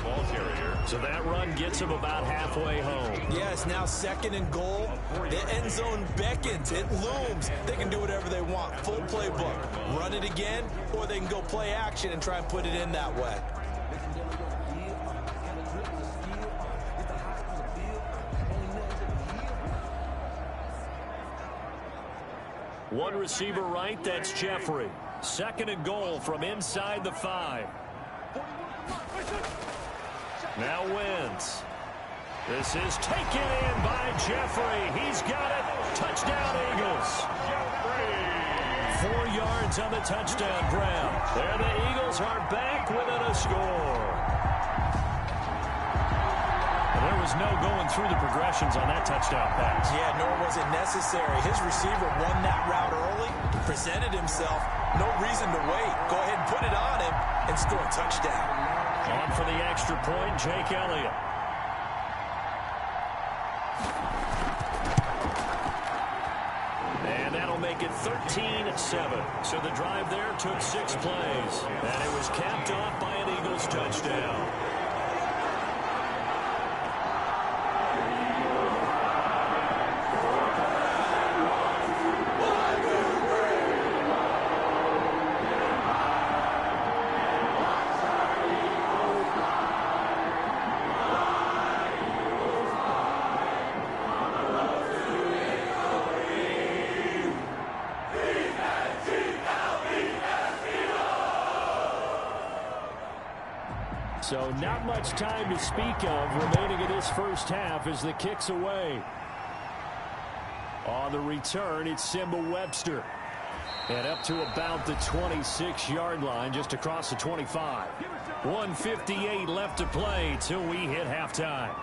Ball carrier. So that run gets them about halfway home. Yeah, it's now 2nd and goal. The end zone beckons. It looms. They can do whatever they want. Full playbook. Run it again, or they can go play action and try and put it in that way. One receiver right, that's Jeffrey. 2nd and goal from inside the 5. Now Wentz. This is taken in by Jeffrey. He's got it. Touchdown, Eagles. 4 yards on the touchdown grab. And the Eagles are back within a score. There was no going through the progressions on that touchdown pass. Yeah, nor was it necessary. His receiver won that route early, presented himself. No reason to wait. Go ahead and put it on him and score a touchdown. On for the extra point, Jake Elliott. And that'll make it 13-7. So the drive there took 6 plays. And it was capped off by an Eagles touchdown. So not much time to speak of remaining in this first half as the kick's away. On the return, it's Simba Webster. And up to about the 26-yard line, just across the 25. 1:58 left to play till we hit halftime.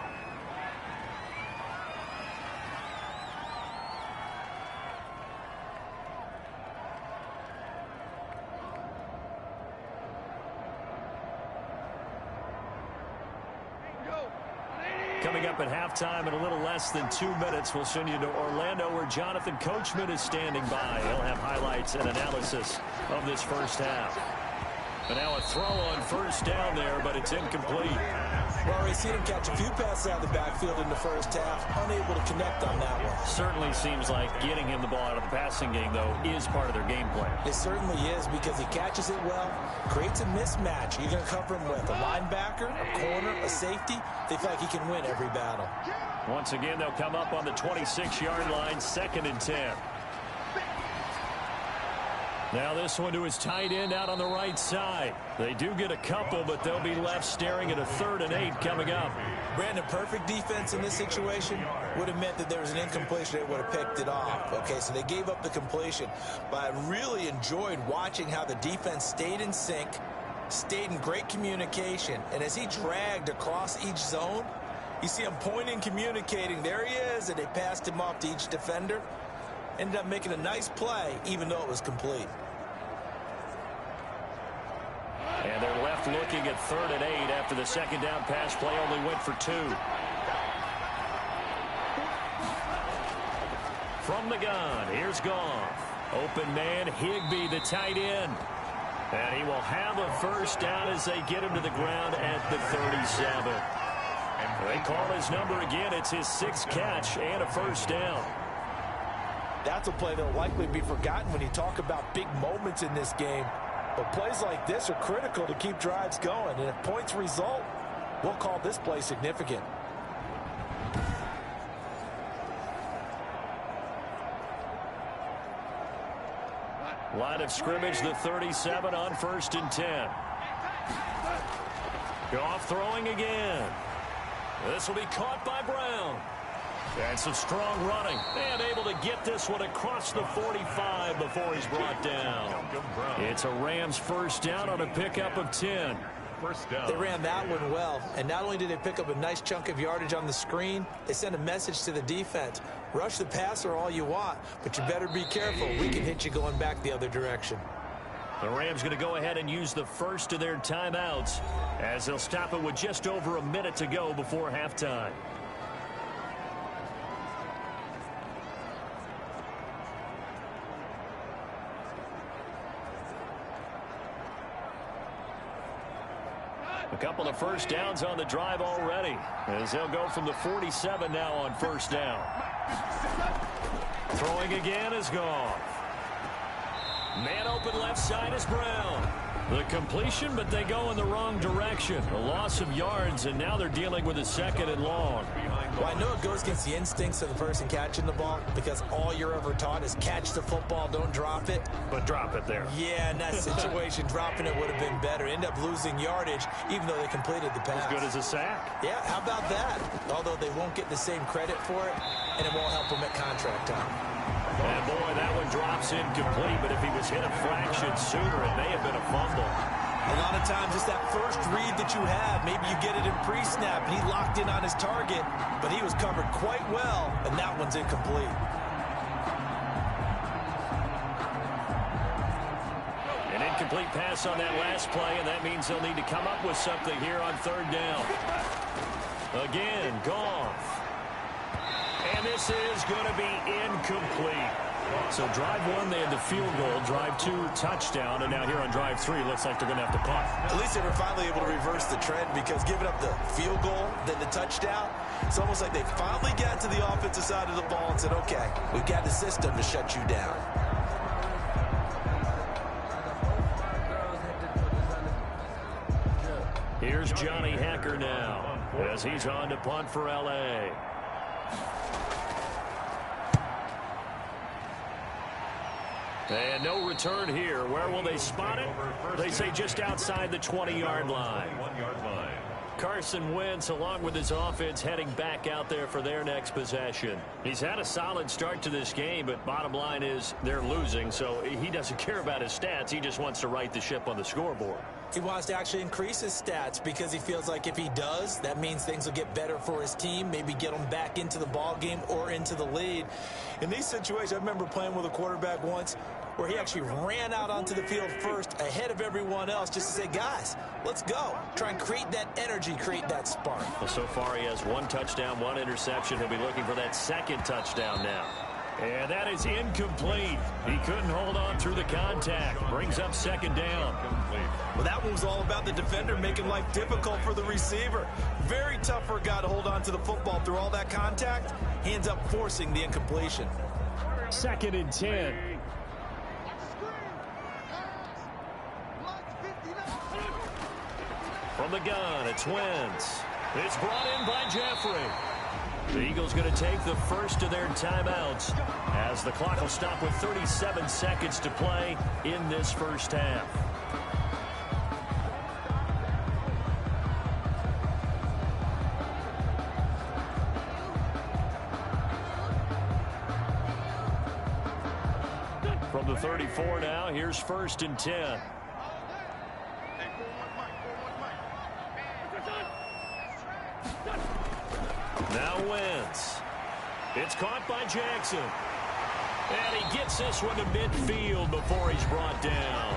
Coming up at halftime in a little less than 2 minutes, we'll send you to Orlando where Jonathan Coachman is standing by. He'll have highlights and analysis of this first half. And now a throw on 1st down there, but it's incomplete. Well, we've seen him catch a few passes out of the backfield in the first half, unable to connect on that one. Certainly seems like getting him the ball out of the passing game, though, is part of their game plan. It certainly is because he catches it well, creates a mismatch. You're going to cover him with a linebacker, a corner, a safety. They feel like he can win every battle. Once again, they'll come up on the 26-yard line, 2nd and 10. Now this one to his tight end out on the right side. They do get a couple, but they'll be left staring at a 3rd and 8 coming up. Brandon, perfect defense in this situation would have meant that there was an incompletion. They would have picked it off. Okay, so they gave up the completion. But I really enjoyed watching how the defense stayed in sync, stayed in great communication. And as he dragged across each zone, you see him pointing, communicating. There he is, and they passed him off to each defender. Ended up making a nice play, even though it was complete. And they're left looking at 3rd and 8 after the 2nd down pass play only went for 2. From the gun, here's Goff. Open man, Higbee, the tight end. And he will have a 1st down as they get him to the ground at the 37. And they call his number again. It's his 6th catch and a 1st down. That's a play that will likely be forgotten when you talk about big moments in this game. But plays like this are critical to keep drives going. And if points result, we'll call this play significant. Line of scrimmage, the 37 on 1st and 10. Goff throwing again. This will be caught by Brown. And some strong running. And able to get this one across the 45 before he's brought down. It's a Rams 1st down on a pickup of 10. 1st down. They ran that one well. And not only did they pick up a nice chunk of yardage on the screen, they sent a message to the defense. Rush the passer all you want, but you better be careful. We can hit you going back the other direction. The Rams going to go ahead and use the first of their timeouts as they'll stop it with just over a minute to go before halftime. A couple of first downs on the drive already as they'll go from the 47 now on first down. Throwing again is gone. Man open left side is Brown. The completion, but they go in the wrong direction. A loss of yards, and now they're dealing with a second and long. Well, I know it goes against the instincts of the person catching the ball because all you're ever taught is catch the football, don't drop it. But drop it there. Yeah, in that situation, dropping it would have been better. End up losing yardage, even though they completed the pass. As good as a sack. Yeah, how about that? Although they won't get the same credit for it, and it won't help them at contract time. And boy, that one drops incomplete, but if he was hit a fraction sooner, it may have been a fumble. A lot of times, it's that first read that you have. Maybe you get it in pre-snap, and he locked in on his target, but he was covered quite well, and that one's incomplete. An incomplete pass on that last play, and that means they'll need to come up with something here on third down. Again, Goff. And this is going to be incomplete. So drive one, they had the field goal. Drive two, touchdown. And now here on drive three, looks like they're going to have to punt. At least they were finally able to reverse the trend because giving up the field goal, then the touchdown, it's almost like they finally got to the offensive side of the ball and said, okay, we've got the system to shut you down. Here's Johnny Hacker now as he's on to punt for L.A. And no return here. Where will they spot it? They say just outside the 20-yard line. Carson Wentz, along with his offense, heading back out there for their next possession. He's had a solid start to this game, but bottom line is they're losing, so he doesn't care about his stats. He just wants to right the ship on the scoreboard. He wants to actually increase his stats because he feels like if he does, that means things will get better for his team, maybe get them back into the ball game or into the lead. In these situations, I remember playing with a quarterback once where he actually ran out onto the field first ahead of everyone else just to say, guys, let's go. Try and create that energy, create that spark. Well, so far he has one touchdown, one interception. He'll be looking for that second touchdown now. And that is incomplete. He couldn't hold on through the contact. Brings up second down. Well, that one was all about the defender making life difficult for the receiver. Very tough for a guy to hold on to the football through all that contact. He ends up forcing the incompletion. Second and 10. From the gun, it's Wentz. It's brought in by Jeffrey. The Eagles going to take the first of their timeouts as the clock will stop with 37 seconds to play in this first half. From the 34 now, here's first and 10. Now Wentz. It's caught by Jackson. And he gets this one to midfield before he's brought down.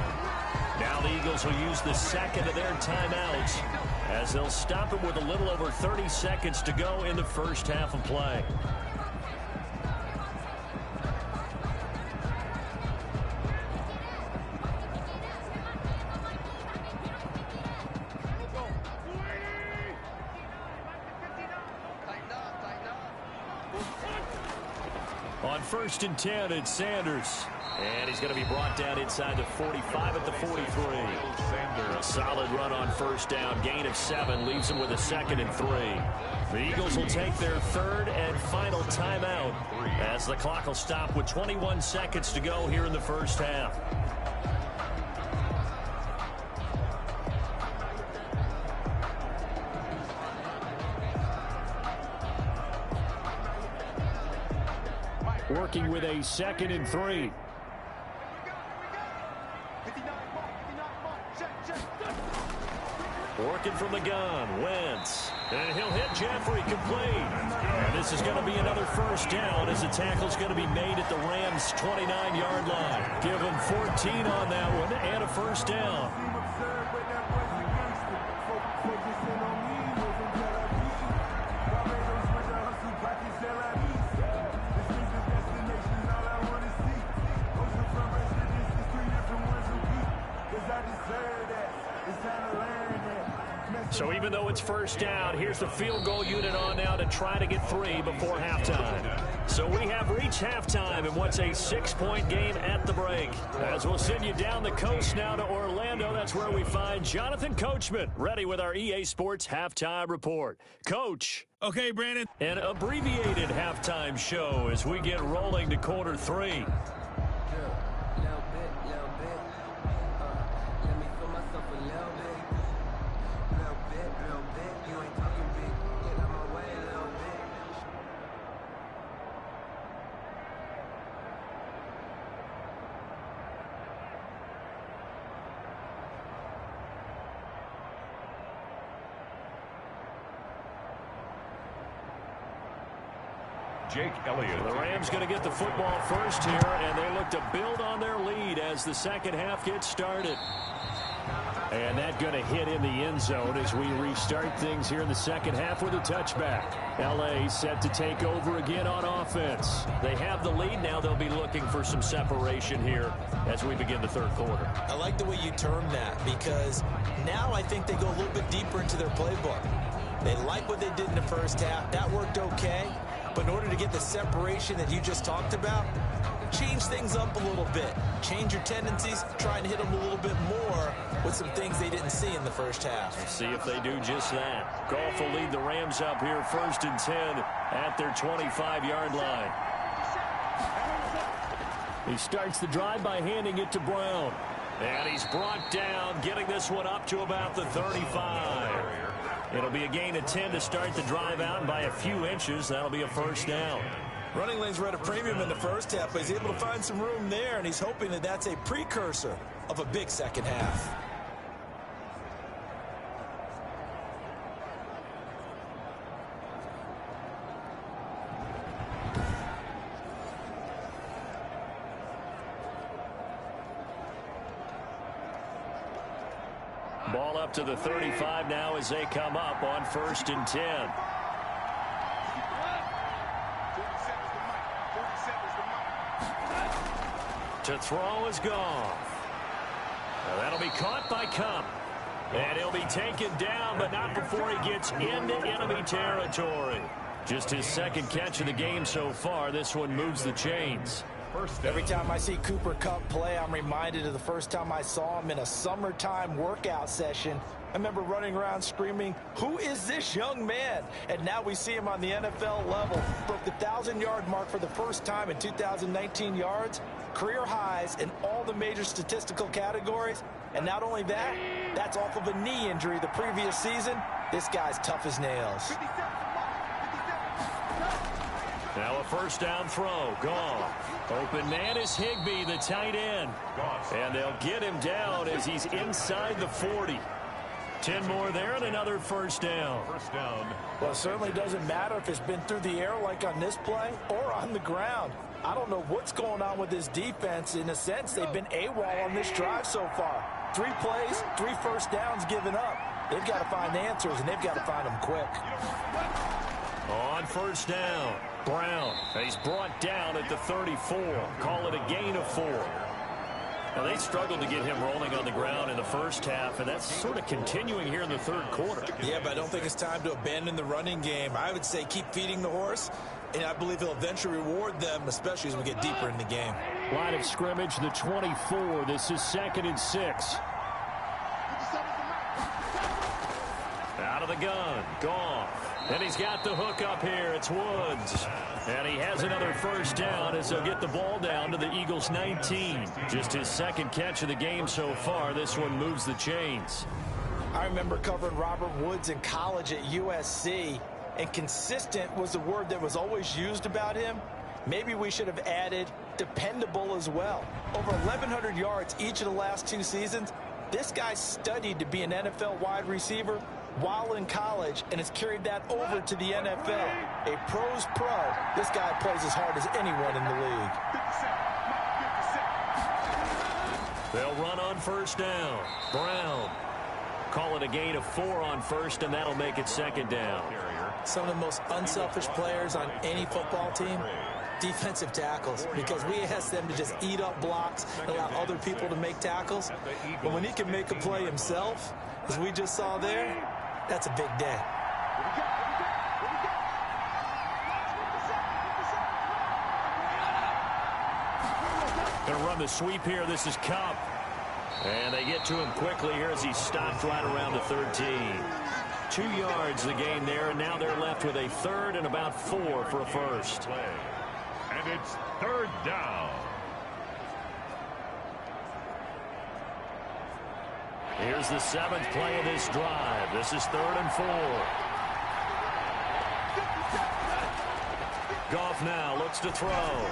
Now the Eagles will use the second of their timeouts as they'll stop it with a little over 30 seconds to go in the first half of play. On first and 10, it's Sanders. And he's going to be brought down inside the 45 at the 43. A solid run on first down. Gain of 7 leaves him with a second and 3. The Eagles will take their third and final timeout as the clock will stop with 21 seconds to go here in the first half. Working with a second and 3. Working from the gun, Wentz. And he'll hit Jeffrey, complete. And this is going to be another first down as the tackle's going to be made at the Rams' 29-yard line. Give him 14 on that one and a first down. So even though it's first down, here's the field goal unit on now to try to get 3 before halftime. So we have reached halftime in what's a 6-point game at the break. As we'll send you down the coast now to Orlando, that's where we find Jonathan Coachman, ready with our EA Sports Halftime Report. Coach. Okay, Brandon. An abbreviated halftime show as we get rolling to quarter 3. Jake Elliott. The Rams going to get the football first here, and they look to build on their lead as the second half gets started. And that going to hit in the end zone as we restart things here in the second half with a touchback. L.A. set to take over again on offense. They have the lead now. They'll be looking for some separation here as we begin the third quarter. I like the way you term that because now I think they go a little bit deeper into their playbook. They like what they did in the first half. That worked okay. But in order to get the separation that you just talked about, change things up a little bit. Change your tendencies, try and hit them a little bit more with some things they didn't see in the first half. Let's see if they do just that. Goff will lead the Rams up here 1st and 10 at their 25-yard line. He starts the drive by handing it to Brown. And he's brought down, getting this one up to about the 35. It'll be a gain of 10 to start the drive out, and by a few inches, that'll be a first down. Running lanes were at a premium in the first half, but he's able to find some room there, and he's hoping that that's a precursor of a big second half. Ball up to the 35 now as they come up on 1st and 10. To throw is Goff. Now that'll be caught by Cup. And he'll be taken down, but not before he gets into enemy territory. Just his second catch of the game so far. This one moves the chains. Every time I see Cooper Kupp play, I'm reminded of the first time I saw him in a summertime workout session. I remember running around screaming, "Who is this young man?" And now we see him on the NFL level. Broke the 1,000-yard mark for the first time in 2019 yards. Career highs in all the major statistical categories. And not only that, that's off of a knee injury the previous season. This guy's tough as nails. Now a first down throw. Goff. Open man is Higbee, the tight end. And they'll get him down as he's inside the 40. 10 more there and another first down. Well, it certainly doesn't matter if it's been through the air like on this play or on the ground. I don't know what's going on with this defense. In a sense, they've been AWOL on this drive so far. 3 plays, 3 first downs given up. They've got to find answers, and they've got to find them quick. On first down, Brown. He's brought down at the 34. Call it a gain of 4. Now, they struggled to get him rolling on the ground in the first half, and that's sort of continuing here in the third quarter. Yeah, but I don't think it's time to abandon the running game. I would say keep feeding the horse, and I believe he'll eventually reward them, especially as we get deeper in the game. Line of scrimmage, the 24. This is 2nd and 6. Out of the gun, Goff. And he's got the hook up here. It's Woods. And he has another first down as they'll get the ball down to the Eagles' 19. Just his second catch of the game so far. This one moves the chains. I remember covering Robert Woods in college at USC, and consistent was the word that was always used about him. Maybe we should have added dependable as well. Over 1,100 yards each of the last 2 seasons. This guy studied to be an NFL wide receiver while in college and has carried that over to the NFL. A pro's pro. This guy plays as hard as anyone in the league. They'll run on first down. Brown. Call it a gain of 4 on first, and that'll make it second down. Some of the most unselfish players on any football team, defensive tackles, because we ask them to just eat up blocks, allow other people to make tackles. But when he can make a play himself, as we just saw there, that's a big day. Gonna run the sweep here. This is Cup. And they get to him quickly here as he stopped right around the 13. 2 yards the gain there, and now they're left with a third and about 4 for a first. And it's third down. Here's the 7th play of this drive. This is 3rd and 4. Goff now looks to throw.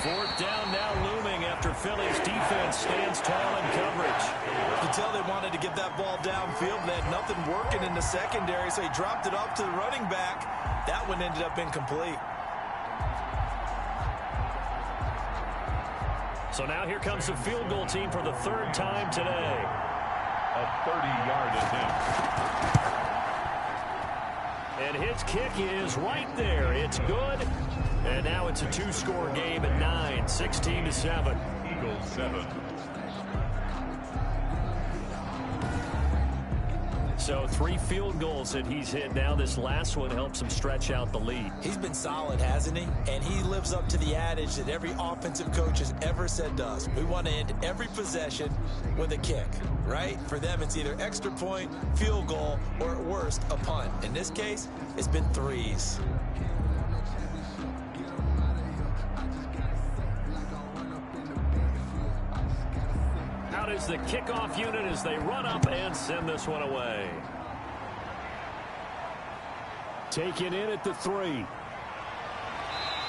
4th down now looming after Philly's defense stands tall in coverage. You can tell they wanted to get that ball downfield. They had nothing working in the secondary, so he dropped it off to the running back. That one ended up incomplete. So now here comes the field goal team for the 3rd time today. A 30-yard attempt. And his kick is right there. It's good. And now it's a 2-score game at 9, 16-7. Eagles 7. So 3 field goals that he's hit now. This last one helps him stretch out the lead. He's been solid, hasn't he? And he lives up to the adage that every offensive coach has ever said to us. We want to end every possession with a kick, right? For them, it's either extra point, field goal, or at worst, a punt. In this case, it's been 3s. Out is the kickoff unit as they run up and send this one away. Taken in at the 3.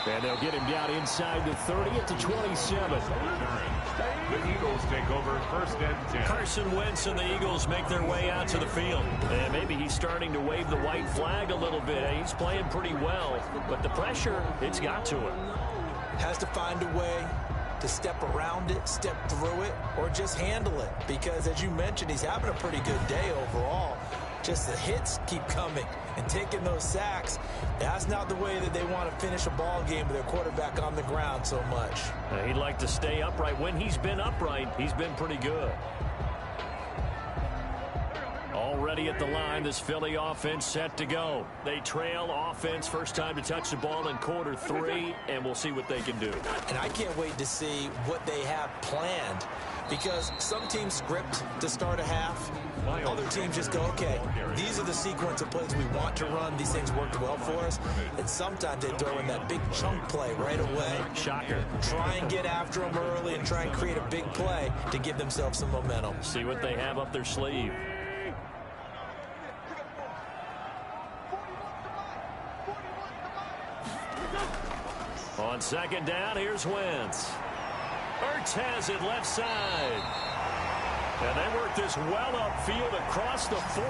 And they'll get him down inside the 30 at the 27. The Eagles take over 1st and 10. Carson Wentz and the Eagles make their way out to the field. And maybe he's starting to wave the white flag a little bit. He's playing pretty well, but the pressure, it's got to him. Has to find a way to step around it, step through it, or just handle it. Because, as you mentioned, he's having a pretty good day overall. Just the hits keep coming and taking those sacks. That's not the way that they want to finish a ball game with their quarterback on the ground so much. He'd like to stay upright. When he's been upright, he's been pretty good. Already at the line, this Philly offense set to go. They trail offense, first time to touch the ball in quarter 3, and we'll see what they can do. And I can't wait to see what they have planned, because some teams script to start a half. Other teams just go, okay, these are the sequence of plays we want to run. These things worked well for us. And sometimes they throw in that big chunk play right away. Shocker. Try and get after them early and try and create a big play to give themselves some momentum. See what they have up their sleeve. On 2nd down, here's Wentz. Ertz has it left side. And they work this well upfield across the 45.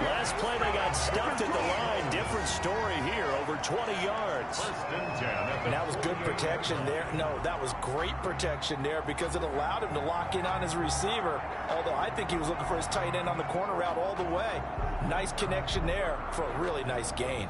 Last play they got stuffed at the line. Different story here, over 20 yards. And that was good protection there. No, that was great protection there because it allowed him to lock in on his receiver. Although I think he was looking for his tight end on the corner route all the way. Nice connection there for a really nice gain.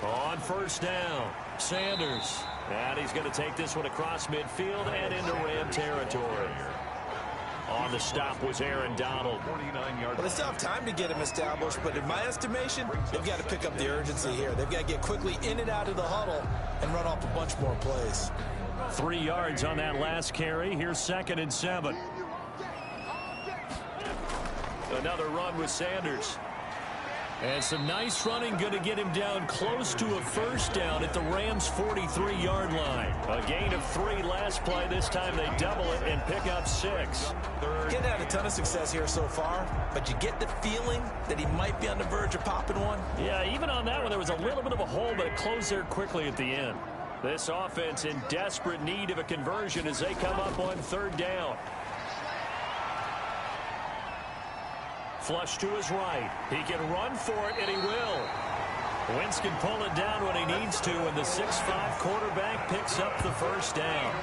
On first down, Sanders. And he's going to take this one across midfield and into Ram territory. On the stop was Aaron Donald. Well, they still have time to get him established, but in my estimation, they've got to pick up the urgency here. They've got to get quickly in and out of the huddle and run off a bunch more plays. 3 yards on that last carry. Here's 2nd and 7. Another run with Sanders. And some nice running going to get him down close to a first down at the Rams' 43-yard line. A gain of 3 last play. This time they double it and pick up 6. Getting had a ton of success here so far, but you get the feeling that he might be on the verge of popping one. Yeah, even on that one, there was a little bit of a hole, but it closed there quickly at the end. This offense in desperate need of a conversion as they come up on 3rd down. Flush to his right. He can run for it, and he will. Wentz can pull it down when he needs to, and the 6'5" quarterback picks up the first down.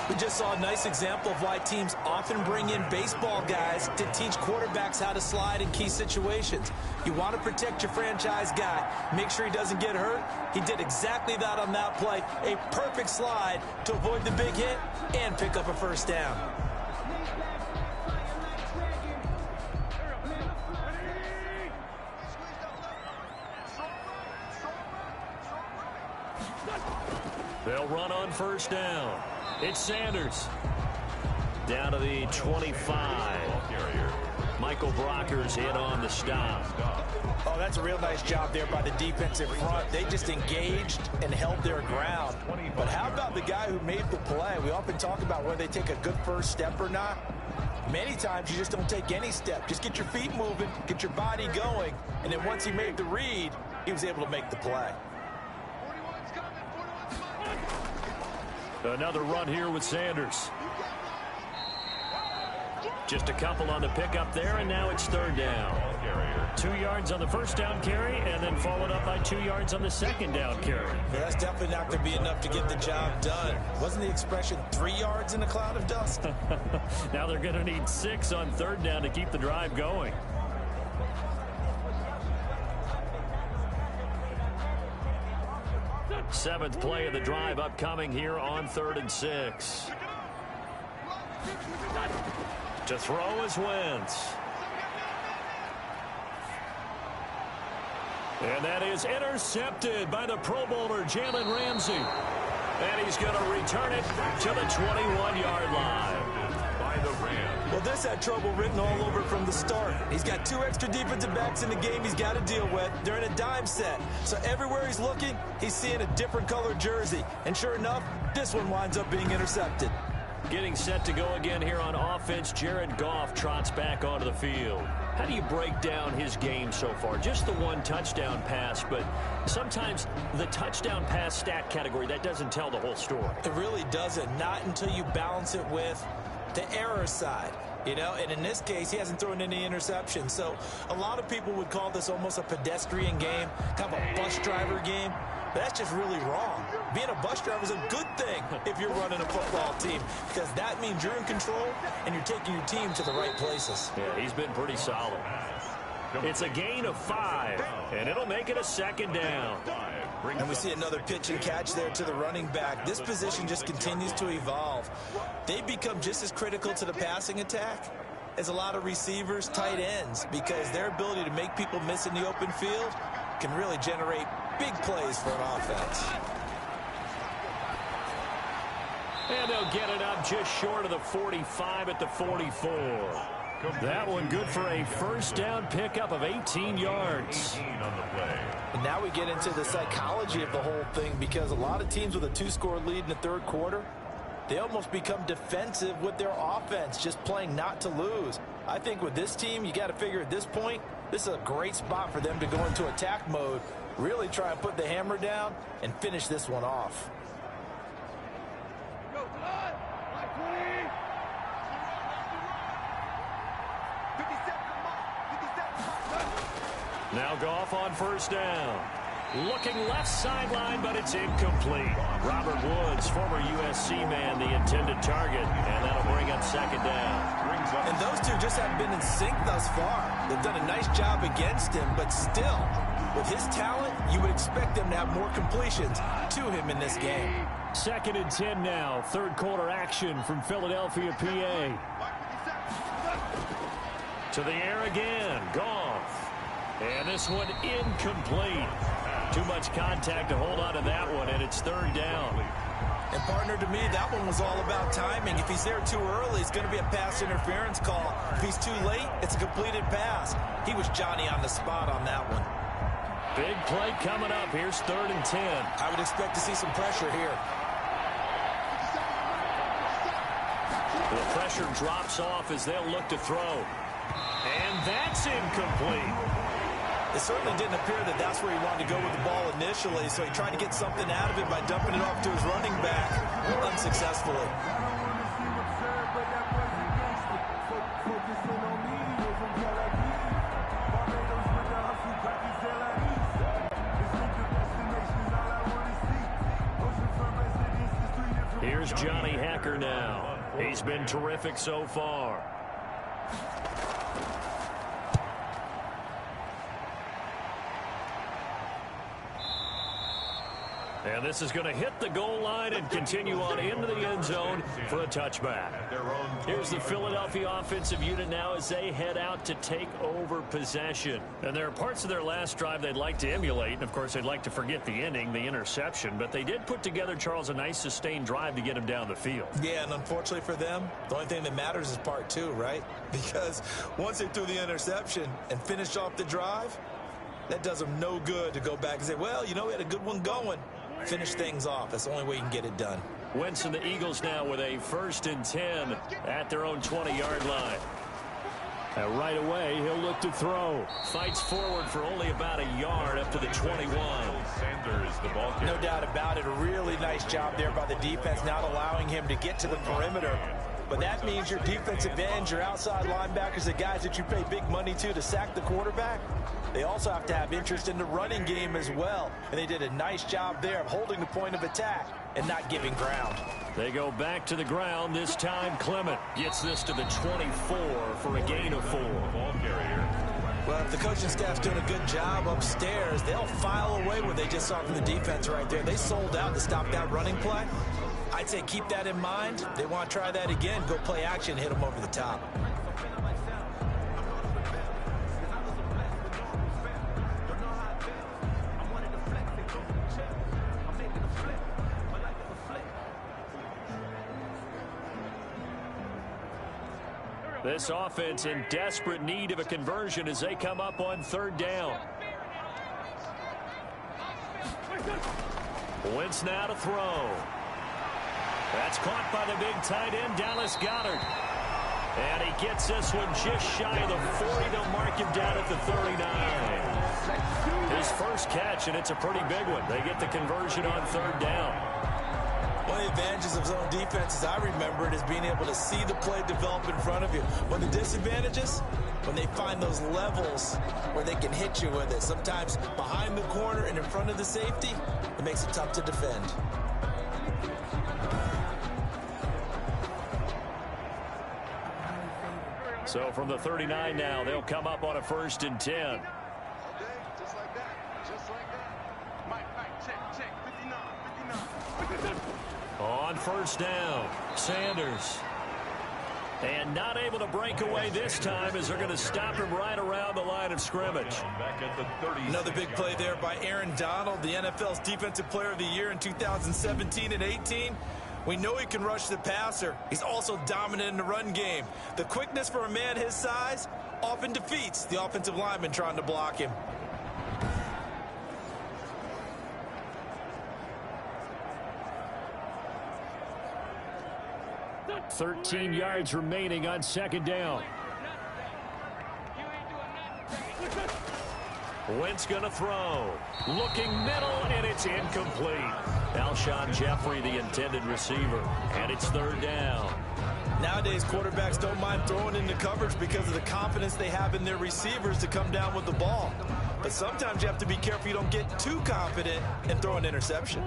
We just saw a nice example of why teams often bring in baseball guys to teach quarterbacks how to slide in key situations. You want to protect your franchise guy. Make sure he doesn't get hurt. He did exactly that on that play. A perfect slide to avoid the big hit and pick up a first down. They'll run on first down. It's Sanders. Down to the 25. Michael Brocker's in on the stop. Oh, that's a real nice job there by the defensive front. They just engaged and held their ground. But how about the guy who made the play? We often talk about whether they take a good first step or not. Many times you just don't take any step. Just get your feet moving, get your body going, and then once he made the read, he was able to make the play. Another run here with Sanders. Just a couple on the pickup there, and now it's 3rd down. 2 yards on the first down carry, and then followed up by 2 yards on the second down carry. Well, that's definitely not going to be enough to get the job done. Wasn't the expression 3 yards in a cloud of dust? Now they're going to need 6 on 3rd down to keep the drive going. Seventh play of the drive upcoming here on 3rd and 6. To throw is Wentz. And that is intercepted by the Pro Bowler Jalen Ramsey. And he's going to return it to the 21-yard line. By the Rams. Well, this had trouble written all over it from the start. He's got 2 extra defensive backs in the game he's got to deal with. They're in a dime set. So everywhere he's looking, he's seeing a different color jersey. And sure enough, this one winds up being intercepted. Getting set to go again here on offense, Jared Goff trots back onto the field. How do you break down his game so far? Just the 1 touchdown pass, but sometimes the touchdown pass stat category, that doesn't tell the whole story. It really doesn't. Not until you balance it with the error side. You know, and in this case, he hasn't thrown any interceptions. So a lot of people would call this almost a pedestrian game, kind of a bus driver game. But that's just really wrong. Being a bus driver is a good thing if you're running a football team, because that means you're in control and you're taking your team to the right places. Yeah, he's been pretty solid. It's a gain of 5, and it'll make it a 2nd down. And we see another pitch and catch there to the running back. This position just continues to evolve. They become just as critical to the passing attack as a lot of receivers, tight ends, because their ability to make people miss in the open field can really generate big plays for an offense. And they'll get it up just short of the 45 at the 44. That one good for a first down pickup of 18 yards. And now we get into the psychology of the whole thing, because a lot of teams with a 2-score lead in the 3rd quarter, they almost become defensive with their offense, just playing not to lose. I think with this team, you got to figure at this point, this is a great spot for them to go into attack mode, really try and put the hammer down and finish this one off. Now Goff on first down. Looking left sideline, but it's incomplete. Robert Woods, former USC man, the intended target, and that'll bring up 2nd down. And those two just haven't been in sync thus far. They've done a nice job against him, but still, with his talent, you would expect them to have more completions to him in this game. 2nd and 10 now. 3rd quarter action from Philadelphia, PA. To the air again. Goff. And this one incomplete. Too much contact to hold on to that one, and it's 3rd down. And, partner, to me, that one was all about timing. If he's there too early, it's going to be a pass interference call. If he's too late, it's a completed pass. He was Johnny on the spot on that one. Big play coming up. Here's 3rd and 10. I would expect to see some pressure here. The pressure drops off as they'll look to throw. And that's incomplete. It certainly didn't appear that that's where he wanted to go with the ball initially, so he tried to get something out of it by dumping it off to his running back unsuccessfully. Here's Johnny Hacker now. He's been terrific so far. And this is going to hit the goal line and continue on into the end zone for a touchback. Here's the Philadelphia offensive unit now as they head out to take over possession. And there are parts of their last drive they'd like to emulate. And, of course, they'd like to forget the inning, the interception. But they did put together, Charles, a nice sustained drive to get him down the field. Yeah, and unfortunately for them, the only thing that matters is part 2, right? Because once they threw the interception and finished off the drive, that does them no good to go back and say, well, you know, we had a good one going. Finish things off. That's the only way you can get it done. Wentz and the Eagles now with a 1st and 10 at their own 20-yard line. And right away, he'll look to throw. Fights forward for only about a yard up to the 21. Sanders, the ball carrier. No doubt about it. A really nice job there by the defense, not allowing him to get to the perimeter. But that means your defensive ends, your outside linebackers, the guys that you pay big money to sack the quarterback, they also have to have interest in the running game as well. And they did a nice job there of holding the point of attack and not giving ground. They go back to the ground. This time Clement gets this to the 24 for a gain of 4. Ball carrier. Well, if the coaching staff's doing a good job upstairs, they'll file away what they just saw from the defense right there. They sold out to stop that running play. I'd say keep that in mind. They want to try that again. Go play action, hit them over the top. This offense in desperate need of a conversion as they come up on 3rd down. Wentz now to throw. That's caught by the big tight end, Dallas Goedert. And he gets this one just shy of the 40. They'll mark him down at the 39. His first catch, and it's a pretty big one. They get the conversion on 3rd down. One of the advantages of zone defense, as I remember it, is being able to see the play develop in front of you. One of the disadvantages, when they find those levels where they can hit you with it. Sometimes behind the corner and in front of the safety, it makes it tough to defend. So from the 39 now, they'll come up on a 1st and 10. Just like that. Just like that. Mike, check. 59. On 1st down, Sanders. And not able to break away this time as they're going to stop him right around the line of scrimmage. Back at the 30. Another big play there by Aaron Donald, the NFL's Defensive Player of the Year in 2017 and 18. We know he can rush the passer. He's also dominant in the run game. The quickness for a man his size often defeats the offensive lineman trying to block him. 13 yards remaining on 2nd down. Wentz going to throw. Looking middle, and it's incomplete. Alshon Jeffrey, the intended receiver. And it's 3rd down. Nowadays, quarterbacks don't mind throwing into coverage because of the confidence they have in their receivers to come down with the ball. But sometimes you have to be careful you don't get too confident and throw an interception.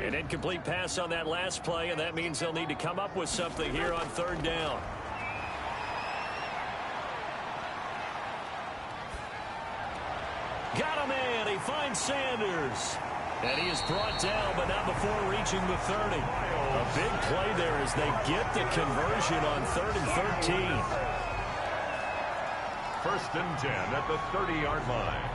An incomplete pass on that last play, and that means they'll need to come up with something here on 3rd down. Got a man. He finds Sanders. And he is brought down, but not before reaching the 30. A big play there as they get the conversion on 3rd and 13. 1st and 10 at the 30-yard line.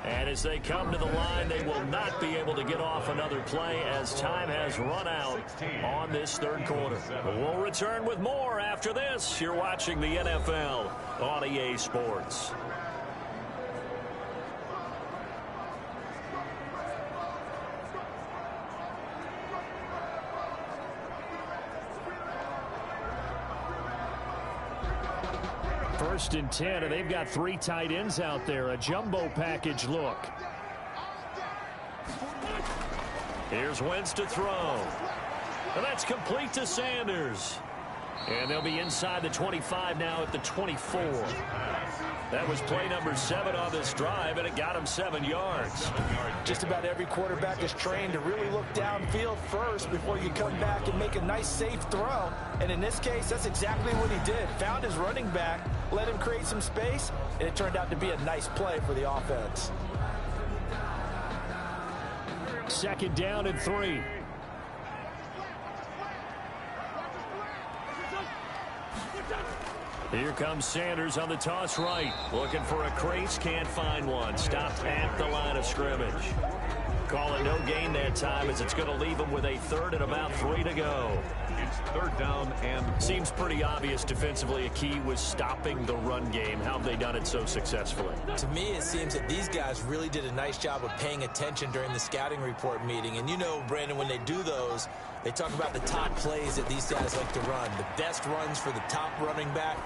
And as they come to the line, they will not be able to get off another play as time has run out on this third quarter. We'll return with more after this. You're watching the NFL on EA Sports. First and 10, and they've got 3 tight ends out there. A jumbo package look. Here's Wentz to throw. And that's complete to Sanders. And they'll be inside the 25 now at the 24. That was play number 7 on this drive, and it got him 7 yards. Just about every quarterback is trained to really look downfield first before you come back and make a nice, safe throw. And in this case, that's exactly what he did. Found his running back, let him create some space, and it turned out to be a nice play for the offense. Second down and 3. Here comes Sanders on the toss right. Looking for a crease, can't find one. Stopped at the line of scrimmage. Call it no gain that time as it's going to leave him with a third and about 3 to go. It's third down and seems pretty obvious defensively a key was stopping the run game. How have they done it so successfully? To me, it seems that these guys really did a nice job of paying attention during the scouting report meeting. And you know, Brandon, when they do those, they talk about the top plays that these guys like to run. The best runs for the top running back.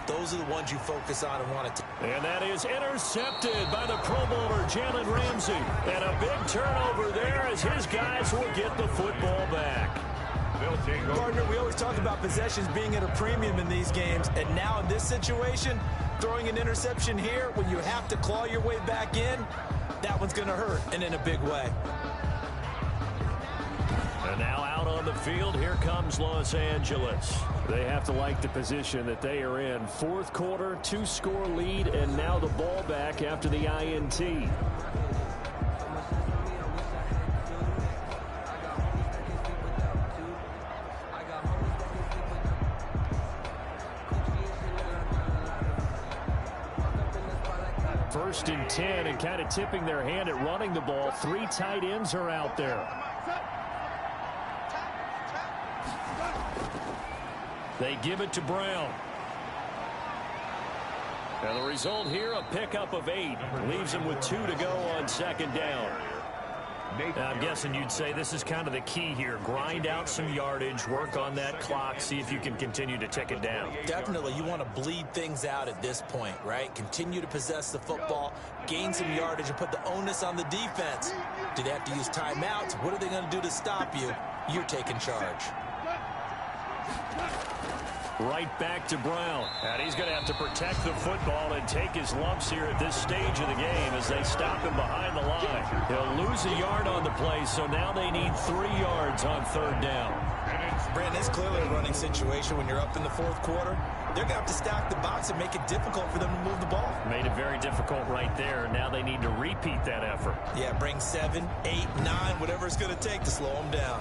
Those are the ones you focus on and want to. And that is intercepted by the Pro Bowler, Jalen Ramsey. And a big turnover there as his guys will get the football back. Gardner, we always talk about possessions being at a premium in these games. And now in this situation, throwing an interception here when you have to claw your way back in, that one's going to hurt, and in a big way. And now out on the field, here comes Los Angeles. They have to like the position that they are in. Fourth quarter, 2-score lead, and now the ball back after the INT. First and 10, and kind of tipping their hand at running the ball. 3 tight ends are out there. They give it to Brown. And the result here, a pickup of 8. Leaves him with 2 to go on second down. I'm guessing you'd say this is kind of the key here. Grind out some yardage, work on that clock, see if you can continue to tick it down. Definitely, you want to bleed things out at this point, right? Continue to possess the football, gain some yardage, and put the onus on the defense. Do they have to use timeouts? What are they going to do to stop you? You're taking charge. Right back to Brown. And he's going to have to protect the football and take his lumps here at this stage of the game as they stop him behind the line. He'll lose a yard on the play, so now they need 3 yards on third down. Brandon, it's clearly a running situation when you're up in the fourth quarter. They're going to have to stack the box and make it difficult for them to move the ball. Made it very difficult right there. Now they need to repeat that effort. Yeah, bring 7, 8, 9, whatever it's going to take to slow them down.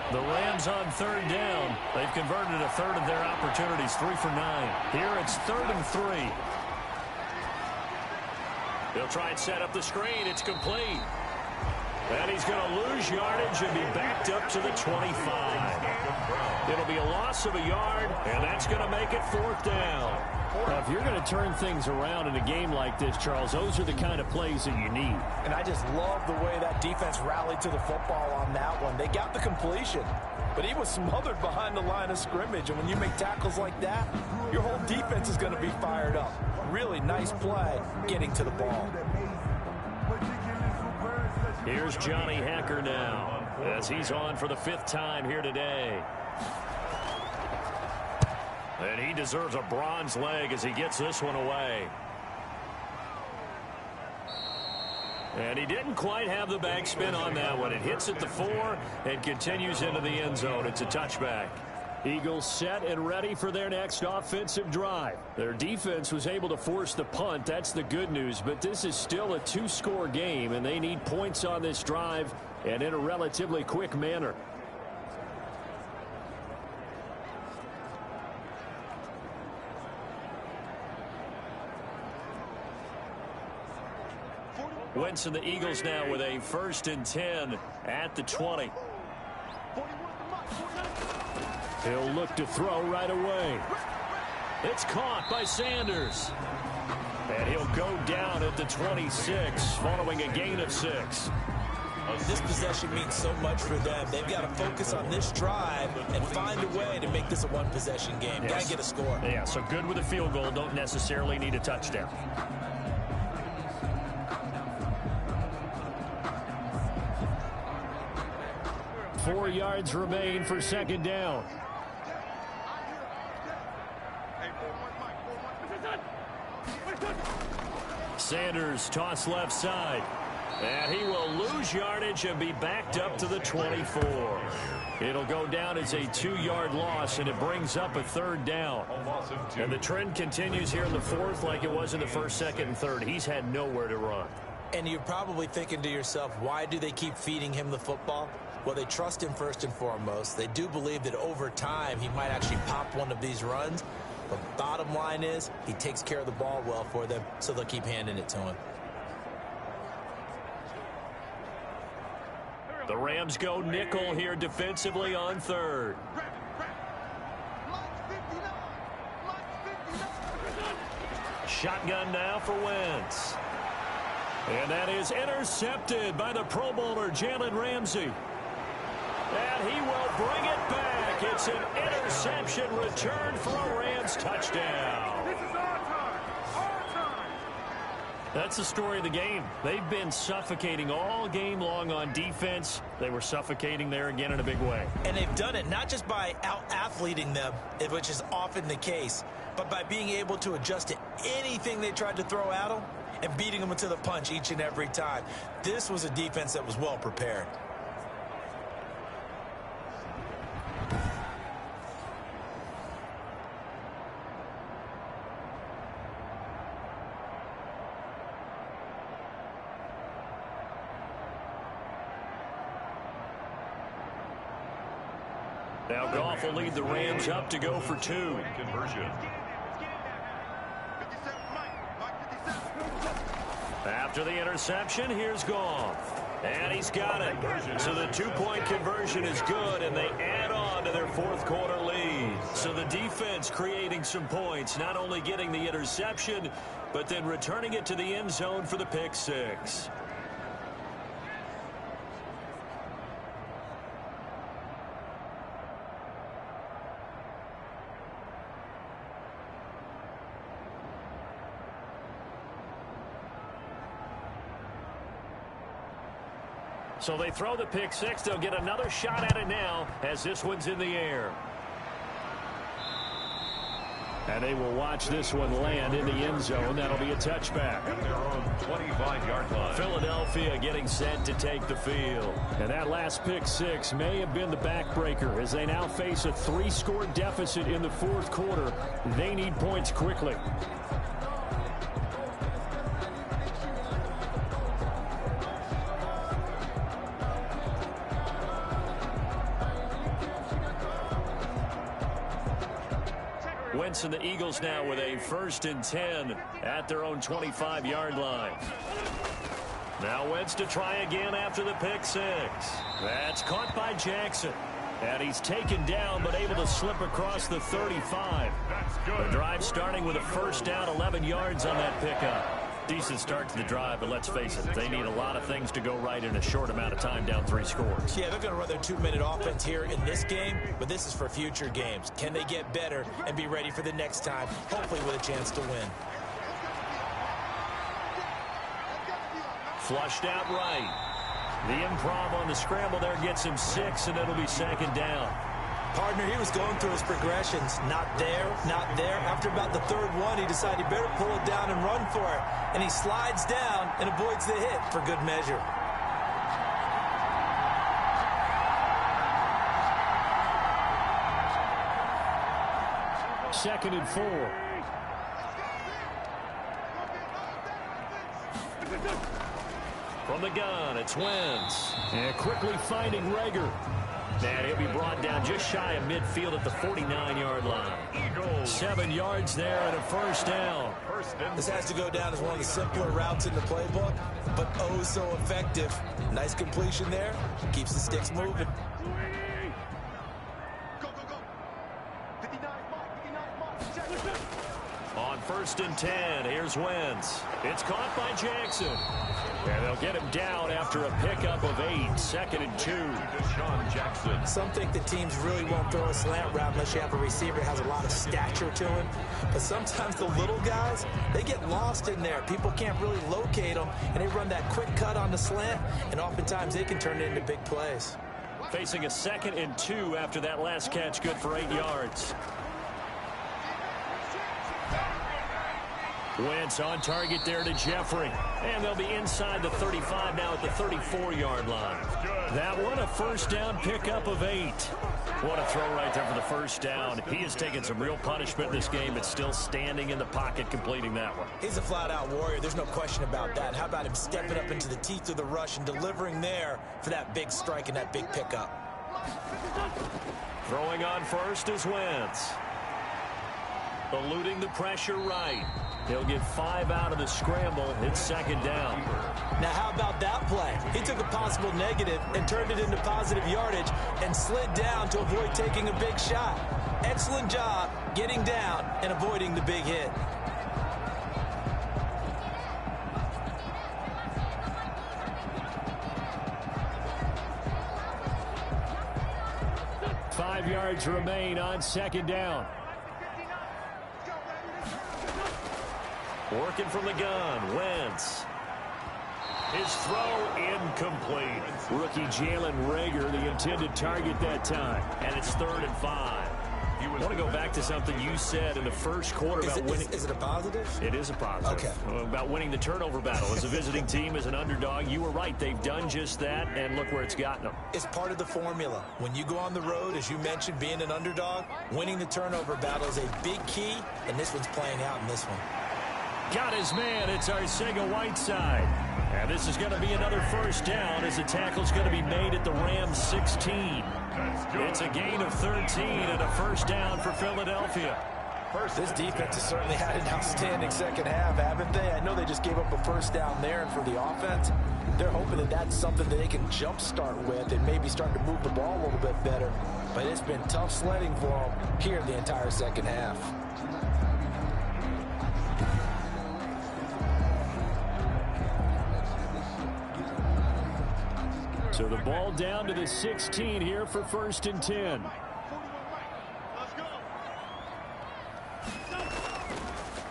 The Rams on third down. They've converted a third of their opportunities, 3 for 9. Here it's 3rd and 3. They'll try and set up the screen. It's complete. And he's going to lose yardage and be backed up to the 25. It'll be a loss of a yard, and that's going to make it 4th down. Now, if you're going to turn things around in a game like this, Charles, those are the kind of plays that you need. And I just love the way that defense rallied to the football on that one. They got the completion, but he was smothered behind the line of scrimmage. And when you make tackles like that, your whole defense is going to be fired up. Really nice play getting to the ball. Here's Johnny Hacker now as he's on for the 5th time here today. And he deserves a bronze leg as he gets this one away. And he didn't quite have the backspin on that one. It hits at the 4 and continues into the end zone. It's a touchback. Eagles set and ready for their next offensive drive. Their defense was able to force the punt. That's the good news. But this is still a 2-score game, and they need points on this drive and in a relatively quick manner. Wentz and the Eagles now with a 1st and 10 at the 20. He'll look to throw right away. It's caught by Sanders. And he'll go down at the 26 following a gain of 6. This possession means so much for them. They've got to focus on this drive and find a way to make this a one-possession game. Yes. Got to get a score. Yeah, so good with a field goal. Don't necessarily need a touchdown. Four yards remain for 2nd down. Sanders toss left side. And he will lose yardage and be backed up to the 24. It'll go down as a 2-yard loss, and it brings up a 3rd down. And the trend continues here in the 4th like it was in the 1st, 2nd, and 3rd. He's had nowhere to run. And you're probably thinking to yourself, why do they keep feeding him the football? Well, they trust him first and foremost. They do believe that over time he might actually pop one of these runs. But bottom line is he takes care of the ball well for them, so they'll keep handing it to him. The Rams go nickel here defensively on 3rd. Shotgun now for Wentz. And that is intercepted by the Pro Bowler Jalen Ramsey. And he will bring it back. It's an interception return for a Rams touchdown. This is our time. Our time. That's the story of the game. They've been suffocating all game long on defense. They were suffocating there again in a big way. And they've done it not just by out-athleting them, which is often the case, but by being able to adjust to anything they tried to throw at them and beating them to the punch each and every time. This was a defense that was well prepared. Now Goff will lead the Rams up to go for 2. Conversion. After the interception, here's Goff. And he's got it. So the 2-point conversion is good, and they add on to their 4th quarter lead. So the defense creating some points, not only getting the interception, but then returning it to the end zone for the pick 6. So they throw the pick 6. They'll get another shot at it now as this one's in the air. And they will watch this one land in the end zone. That'll be a touchback. At their own 25-yard line. Philadelphia getting set to take the field. And that last pick 6 may have been the backbreaker as they now face a 3-score deficit in the 4th quarter. They need points quickly. Wentz and the Eagles now with a 1st and 10 at their own 25-yard line. Now Wentz to try again after the pick 6. That's caught by Jackson. And he's taken down but able to slip across the 35. That's good. The drive starting with a 1st down, 11 yards on that pickup. Decent start to the drive, but let's face it, they need a lot of things to go right in a short amount of time down 3 scores. Yeah, they're going to run their 2-minute offense here in this game, but this is for future games. Can they get better and be ready for the next time, hopefully with a chance to win? Flushed out right. The improv on the scramble there gets him 6, and it'll be 2nd down. Partner, he was going through his progressions. Not there, not there. After about the 3rd one, he decided he better pull it down and run for it. And he slides down and avoids the hit for good measure. Second and 4. From the gun, it's Wentz. And quickly finding Rager. And he'll be brought down just shy of midfield at the 49-yard line. 7 yards there and a first down. This has to go down as one of the simpler routes in the playbook, but oh so effective. Nice completion there. Keeps the sticks moving. On 1st and 10, here's Wentz. It's caught by Jackson. And they'll get him down after a pickup of 8. 2nd and 2. Deshaun Jackson. Some think the teams really won't throw a slant route unless you have a receiver that has a lot of stature to him. But sometimes the little guys, they get lost in there. People can't really locate them, and they run that quick cut on the slant, and oftentimes they can turn it into big plays. Facing a 2nd and 2 after that last catch, good for 8 yards. Wentz on target there to Jeffrey. And they'll be inside the 35 now at the 34-yard line. That one, a first down pickup of 8. What a throw right there for the first down. He has taken some real punishment in this game, but still standing in the pocket completing that one. He's a flat-out warrior. There's no question about that. How about him stepping up into the teeth of the rush and delivering there for that big strike and that big pickup. Throwing on first is Wentz. Eluding the pressure right. He'll get 5 out of the scramble. It's 2nd down. Now, how about that play? He took a possible negative and turned it into positive yardage and slid down to avoid taking a big shot. Excellent job getting down and avoiding the big hit. Five yards remain on 2nd down. Working from the gun, Wentz. His throw incomplete. Rookie Jalen Reagor, the intended target that time. And it's 3rd and 5. I want to go back to something you said in the first quarter about winning. Is it a positive? It is a positive. Okay. About winning the turnover battle. As a visiting team, as an underdog, you were right. They've done just that, and look where it's gotten them. It's part of the formula. When you go on the road, as you mentioned, being an underdog, winning the turnover battle is a big key, and this one's playing out in this one. Got his man. It's Arcega-Whiteside. And this is going to be another first down as the tackle's going to be made at the Rams 16. It's a gain of 13 and a first down for Philadelphia. This defense has certainly had an outstanding second half, haven't they? I know they just gave up a first down there, and for the offense, they're hoping that that's something that they can jumpstart with and maybe start to move the ball a little bit better. But it's been tough sledding for them here the entire second half. So the ball down to the 16 here for 1st and 10.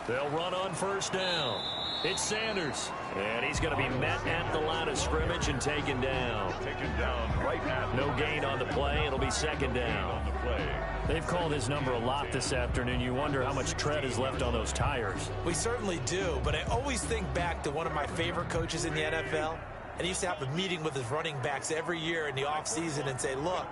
They'll run on first down. It's Sanders. And he's going to be met at the line of scrimmage and taken down. Right now. No gain on the play. It'll be 2nd down. They've called his number a lot this afternoon. You wonder how much tread is left on those tires. We certainly do, but I always think back to one of my favorite coaches in the NFL. And he used to have a meeting with his running backs every year in the offseason and say, look,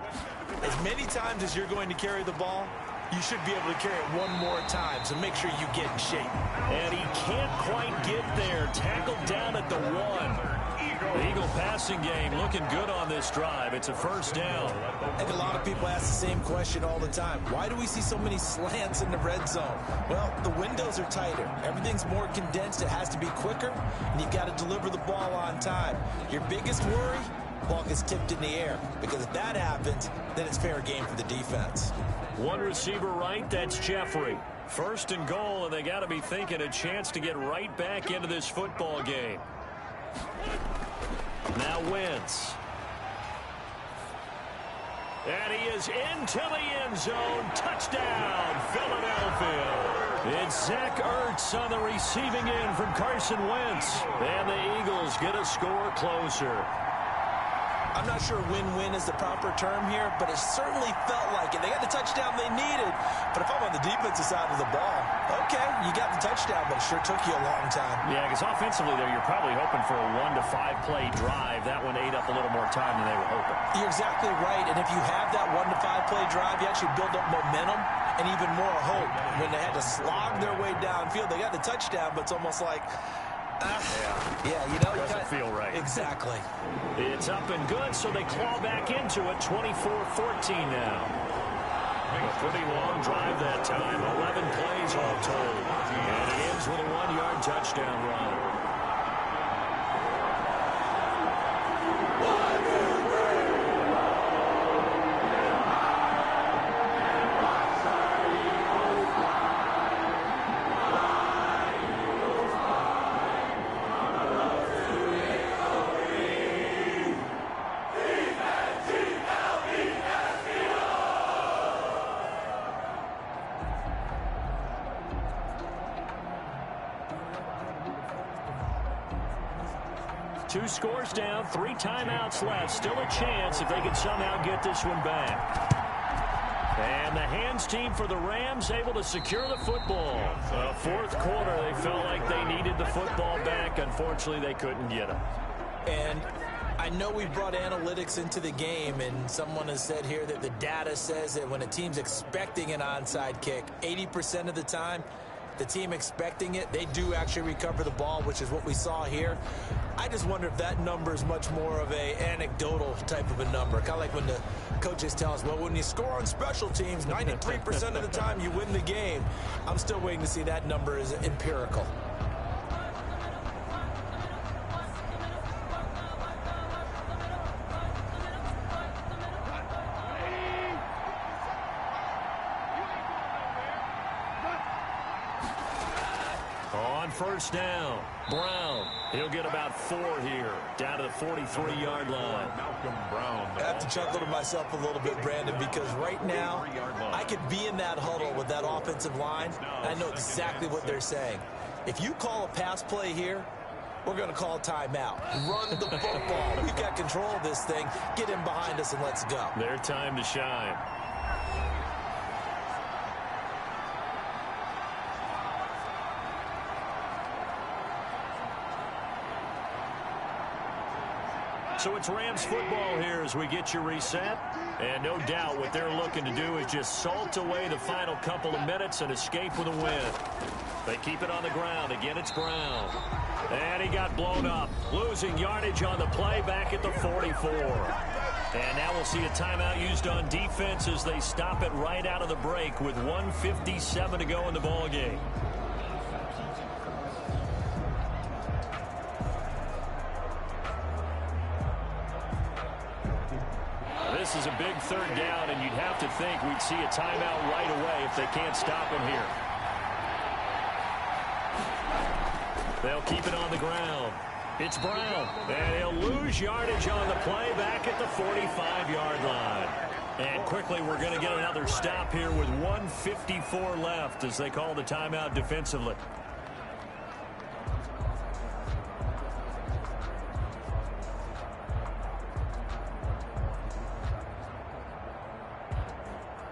as many times as you're going to carry the ball, you should be able to carry it one more time, so make sure you get in shape. And he can't quite get there. Tackled down at the 1. The Eagle passing game looking good on this drive. It's a first down. And a lot of people ask the same question all the time. Why do we see so many slants in the red zone? Well, the windows are tighter. Everything's more condensed. It has to be quicker, and you've got to deliver the ball on time. Your biggest worry, ball gets tipped in the air, because if that happens, then it's fair game for the defense. One receiver right, that's Jeffrey. 1st and goal, and they got to be thinking a chance to get right back into this football game. Now Wentz. And he is into the end zone. Touchdown, Philadelphia. It's Zach Ertz on the receiving end from Carson Wentz. And the Eagles get a score closer. I'm not sure win-win is the proper term here, but it certainly felt like it. They got the touchdown they needed, but if I'm on the defensive side of the ball, okay, you got the touchdown, but it sure took you a long time. Yeah, because offensively there, you're probably hoping for a 1 to 5 play drive. That one ate up a little more time than they were hoping. You're exactly right, and if you have that 1 to 5 play drive, you actually build up momentum and even more hope. When they had to slog their way downfield, they got the touchdown, but it's almost like Yeah, you know, doesn't feel right. Exactly. It's up and good, so they claw back into it. 24-14 now. A pretty long drive that time. 11 plays all told. And it ends with a 1-yard touchdown run. Two scores down, 3 timeouts left. Still a chance if they can somehow get this one back. And the hands team for the Rams able to secure the football. Fourth quarter, they felt like they needed the football back. Unfortunately, they couldn't get it. And I know we brought analytics into the game, and someone has said here that the data says that when a team's expecting an onside kick, 80% of the time, the team expecting it, they do actually recover the ball, which is what we saw here. I just wonder if that number is much more of a anecdotal type of a number. Kind of like when the coaches tell us, well, when you score on special teams, 93% of the time you win the game. I'm still waiting to see that number is empirical. First down, Brown. He'll get about 4 here, down to the 43-yard line. Malcolm Brown. I have to chuckle to myself a little bit, Brandon, because right now I could be in that huddle with that offensive line, and I know exactly what they're saying. If you call a pass play here, we're going to call timeout. Run the football. We've got control of this thing. Get in behind us and let's go. Their time to shine. So it's Rams football here as we get you reset. And no doubt what they're looking to do is just salt away the final couple of minutes and escape with a win. They keep it on the ground. Again, it's Brown. And he got blown up. Losing yardage on the play back at the 44. And now we'll see a timeout used on defense as they stop it right out of the break with 1:57 to go in the ballgame. This is a big third down, and you'd have to think we'd see a timeout right away if they can't stop him here. They'll keep it on the ground. It's Brown, and he'll lose yardage on the play back at the 45-yard line. And quickly, we're going to get another stop here with 1:54 left as they call the timeout defensively.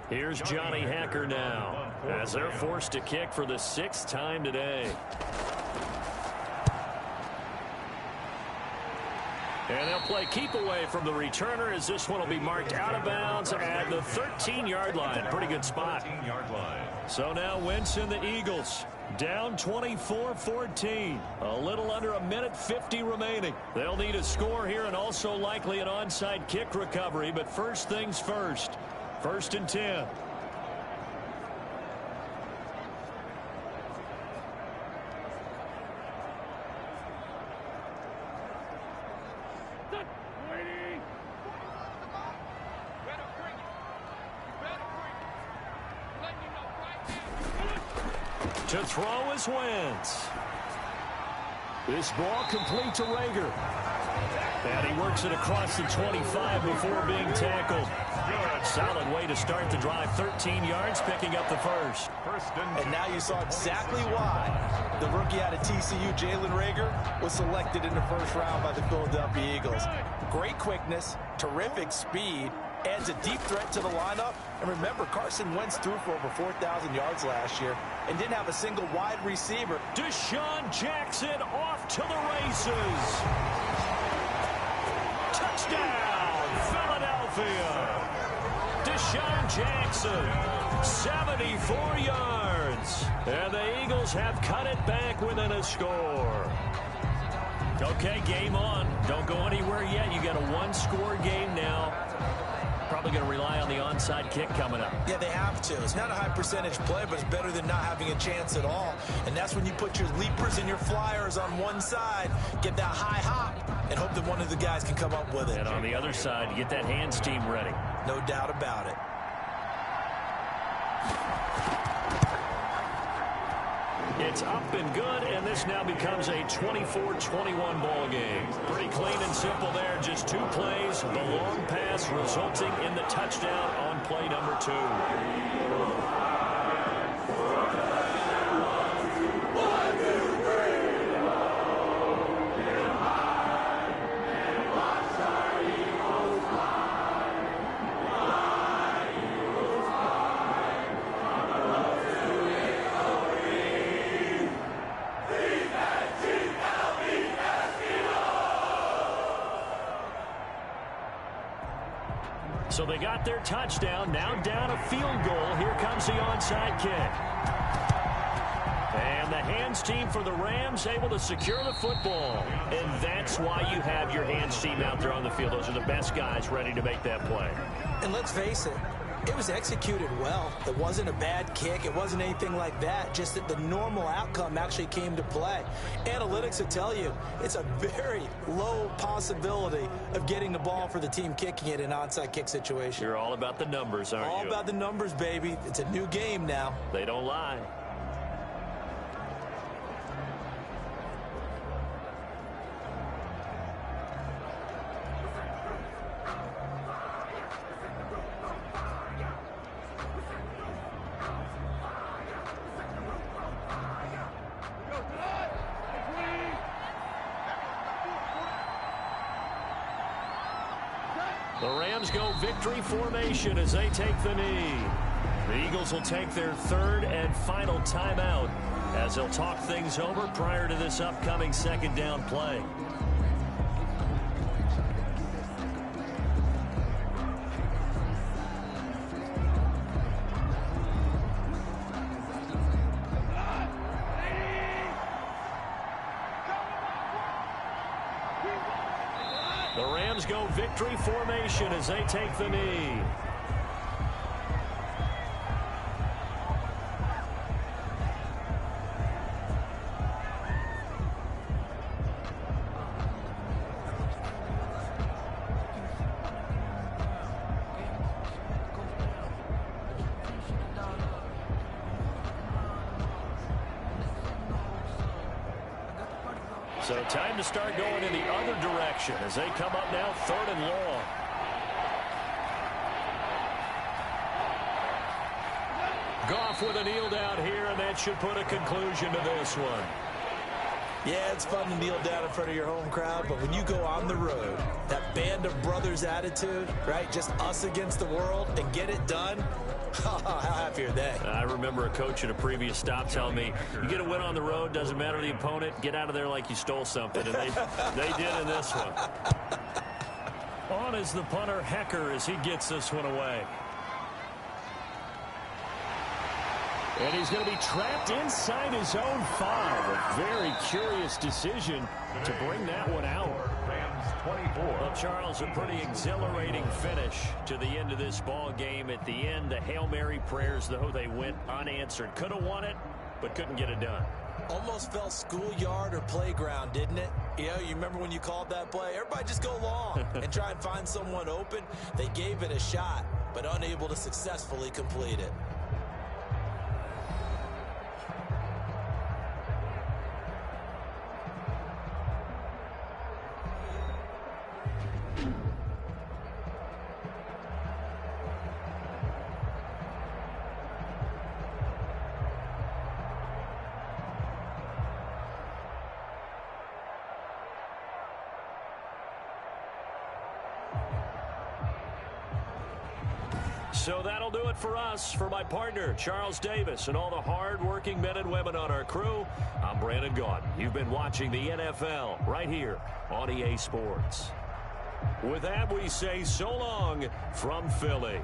Here's Johnny Hacker now as they're forced to kick for the 6th time today. And they'll play keep away from the returner as this one will be marked out of bounds at the 13-yard line. Pretty good spot. So now Wentz and the Eagles down 24-14. A little under a minute 50 remaining. They'll need a score here and also likely an onside kick recovery. But first things first. 1st and 10. To throw is Wentz. This ball complete to Rager. And he works it across the 25 before being tackled. Solid way to start the drive. 13 yards, picking up the first. And now you saw exactly why the rookie out of TCU, Jalen Rager, was selected in the first round by the Philadelphia Eagles. Great quickness, terrific speed, adds a deep threat to the lineup. And remember, Carson Wentz threw for over 4,000 yards last year and didn't have a single wide receiver. Deshaun Jackson off to the races. Touchdown, Philadelphia. Deshaun Jackson, 74 yards. And the Eagles have cut it back within a score. Okay, game on. Don't go anywhere yet. You got a one-score game now. Probably going to rely on the onside kick coming up. Yeah, they have to. It's not a high percentage play, but it's better than not having a chance at all. And that's when you put your leapers and your flyers on one side, get that high hop, and hope that one of the guys can come up with it. And on the other side, you get that hands team ready. No doubt about it. It's up and good, and this now becomes a 24-21 ball game. Pretty clean and simple there. Just 2 plays. The long pass resulting in the touchdown on play number 2. So they got their touchdown. Now down a field goal. Here comes the onside kick. And the hands team for the Rams able to secure the football. And that's why you have your hands team out there on the field. Those are the best guys ready to make that play. And let's face it, it was executed well. It wasn't a bad kick. It wasn't anything like that. Just that the normal outcome actually came to play. Analytics will tell you it's a very low possibility of getting the ball for the team kicking it in an onside kick situation. You're all about the numbers, aren't you? All about the numbers, baby. It's a new game now. They don't lie. The Rams go victory formation as they take the knee. The Eagles will take their 3rd and final timeout as they'll talk things over prior to this upcoming 2nd down play. The Rams go victory formation as they take the knee. So time to start going in the other direction as they come up now 3rd and long. Goff with a kneel down here, and that should put a conclusion to this one. Yeah, it's fun to kneel down in front of your home crowd, but when you go on the road, that band of brothers attitude, right, just us against the world, and get it done, how happy are they? I remember a coach at a previous stop telling me, you get a win on the road, doesn't matter the opponent, get out of there like you stole something, and they did in this one. On is the punter, Hecker, as he gets this one away. And he's going to be trapped inside his own 5. A very curious decision to bring that one out. Rams 24. Well, Charles, a pretty exhilarating finish to the end of this ball game. At the end, the Hail Mary prayers, though, they went unanswered. Could have won it, but couldn't get it done. Almost felt schoolyard or playground, didn't it? You know, you remember when you called that play? Everybody just go long and try and find someone open. They gave it a shot, but unable to successfully complete it. So that'll do it for us. For my partner, Charles Davis, and all the hard-working men and women on our crew, I'm Brandon Gaudin. You've been watching the NFL right here on EA Sports. With that, we say so long from Philly.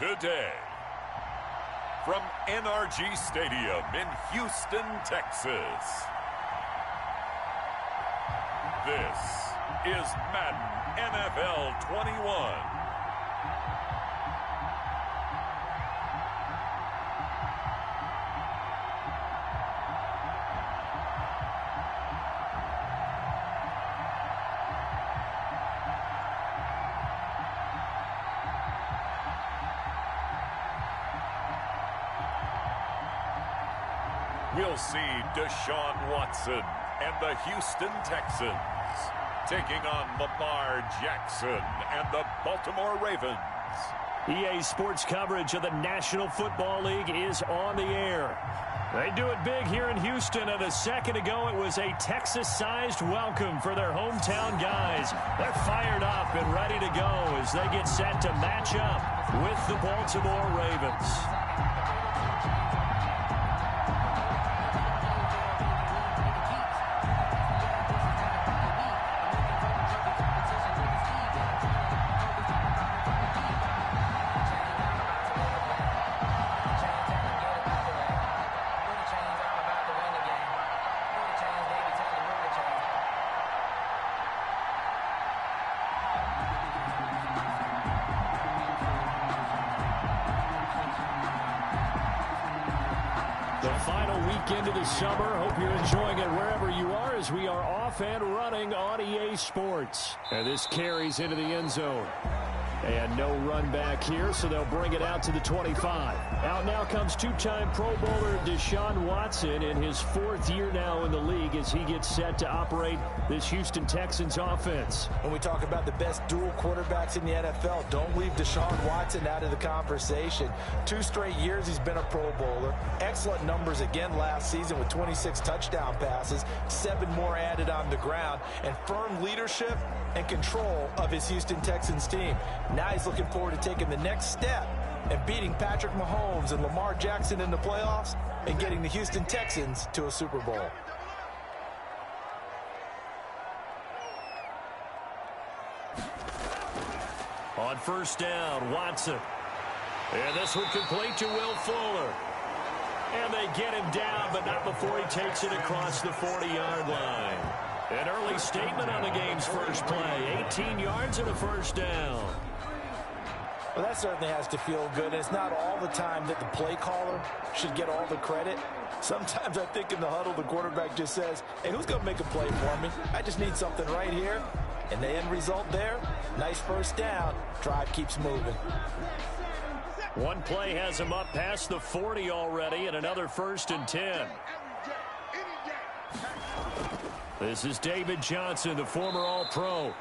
today. From NRG Stadium in Houston, Texas. This is Madden NFL 21. We'll see Deshaun Watson and the Houston Texans taking on Lamar Jackson and the Baltimore Ravens. EA Sports coverage of the National Football League is on the air. They do it big here in Houston, and a second ago it was a Texas-sized welcome for their hometown guys. They're fired up and ready to go as they get set to match up with the Baltimore Ravens. Into the summer. Hope you're enjoying it wherever you are as we are off and running on EA Sports. And this carries into the end zone. And no run back here, so they'll bring it out to the 25. Out now comes two-time Pro Bowler Deshaun Watson in his fourth year now in the league as he gets set to operate this Houston Texans offense. When we talk about the best dual quarterbacks in the NFL, don't leave Deshaun Watson out of the conversation. 2 straight years he's been a Pro Bowler. Excellent numbers again last season with 26 touchdown passes, 7 more added on the ground, and firm leadership and control of his Houston Texans team. Now he's looking forward to taking the next step and beating Patrick Mahomes and Lamar Jackson in the playoffs and getting the Houston Texans to a Super Bowl. On first down, Watson. And this one complete to Will Fuller. And they get him down, but not before he takes it across the 40-yard line. An early statement on the game's first play. 18 yards and a first down. Well, that certainly has to feel good. And it's not all the time that the play caller should get all the credit. Sometimes I think in the huddle, the quarterback just says, hey, who's going to make a play for me? I just need something right here. And the end result there, nice first down. Drive keeps moving. One play has him up past the 40 already, and another 1st and 10. This is David Johnson, the former All-Pro.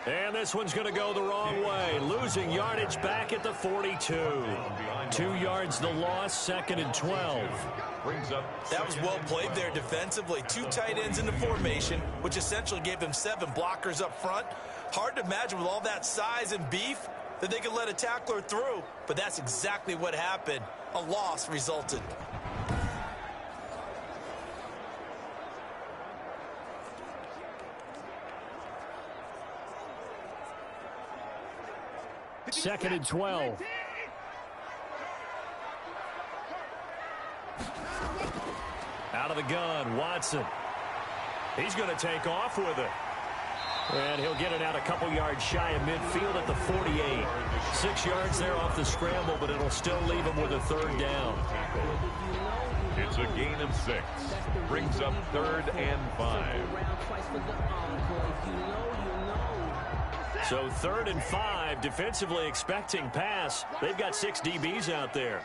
And this one's going to go the wrong way. Losing yardage back at the 42. 2 yards the loss, 2nd and 12. That was well played there defensively. 2 tight ends in the formation, which essentially gave them 7 blockers up front. Hard to imagine with all that size and beef that they could let a tackler through. But that's exactly what happened. A loss resulted. Second and 12. Out of the gun, Watson. He's going to take off with it. And he'll get it out a couple yards shy of midfield at the 48. 6 yards there off the scramble, but it'll still leave him with a 3rd down. It's a gain of 6. Brings up 3rd and 5. So 3rd and 5, defensively expecting pass. They've got 6 DBs out there.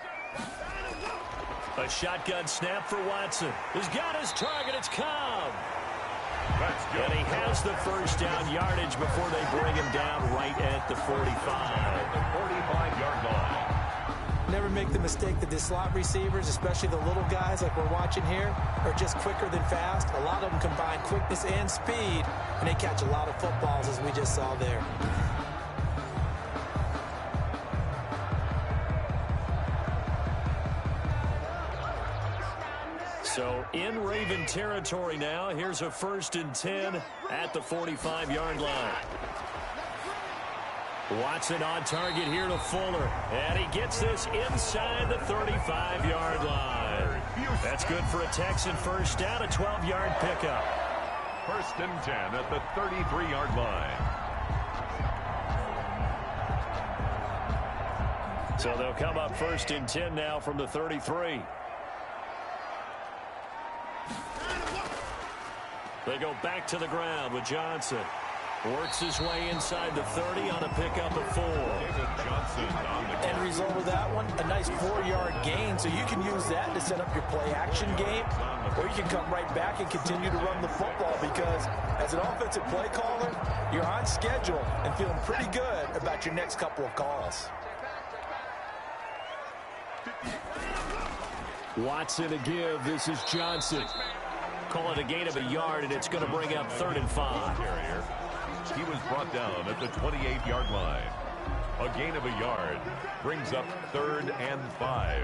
A shotgun snap for Watson. He's got his target. It's Cobb. That's good. And he has the first down yardage before they bring him down right at the 45. The 45-yard line. Never make the mistake that the slot receivers, especially the little guys like we're watching here, are just quicker than fast. A lot of them combine quickness and speed, and they catch a lot of footballs, as we just saw there. So in Raven territory now. Here's a 1st and 10 at the 45-yard line. Watson on target here to Fuller. And he gets this inside the 35-yard line. That's good for a Texan first down, a 12-yard pickup. First and 10 at the 33-yard line. So they'll come up first and 10 now from the 33. They go back to the ground with Johnson. Works his way inside the 30 on a pickup of 4. End result of that one, a nice 4-yard gain, so you can use that to set up your play-action game, or you can come right back and continue to run the football because as an offensive play caller, you're on schedule and feeling pretty good about your next couple of calls. Watson a give. This is Johnson. Call it a gain of a yard, and it's going to bring up 3rd and 5. He was brought down at the 28-yard line. A gain of a yard brings up 3rd and 5.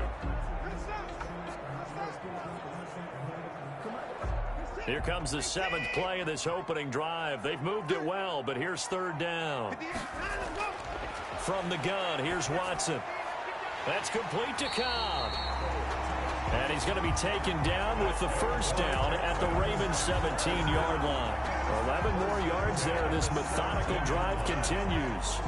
Here comes the 7th play of this opening drive. They've moved it well, but here's 3rd down. From the gun, here's Watson. That's complete to Cobb. And he's going to be taken down with the first down at the Ravens' 17-yard line. 11 more yards there. This methodical drive continues.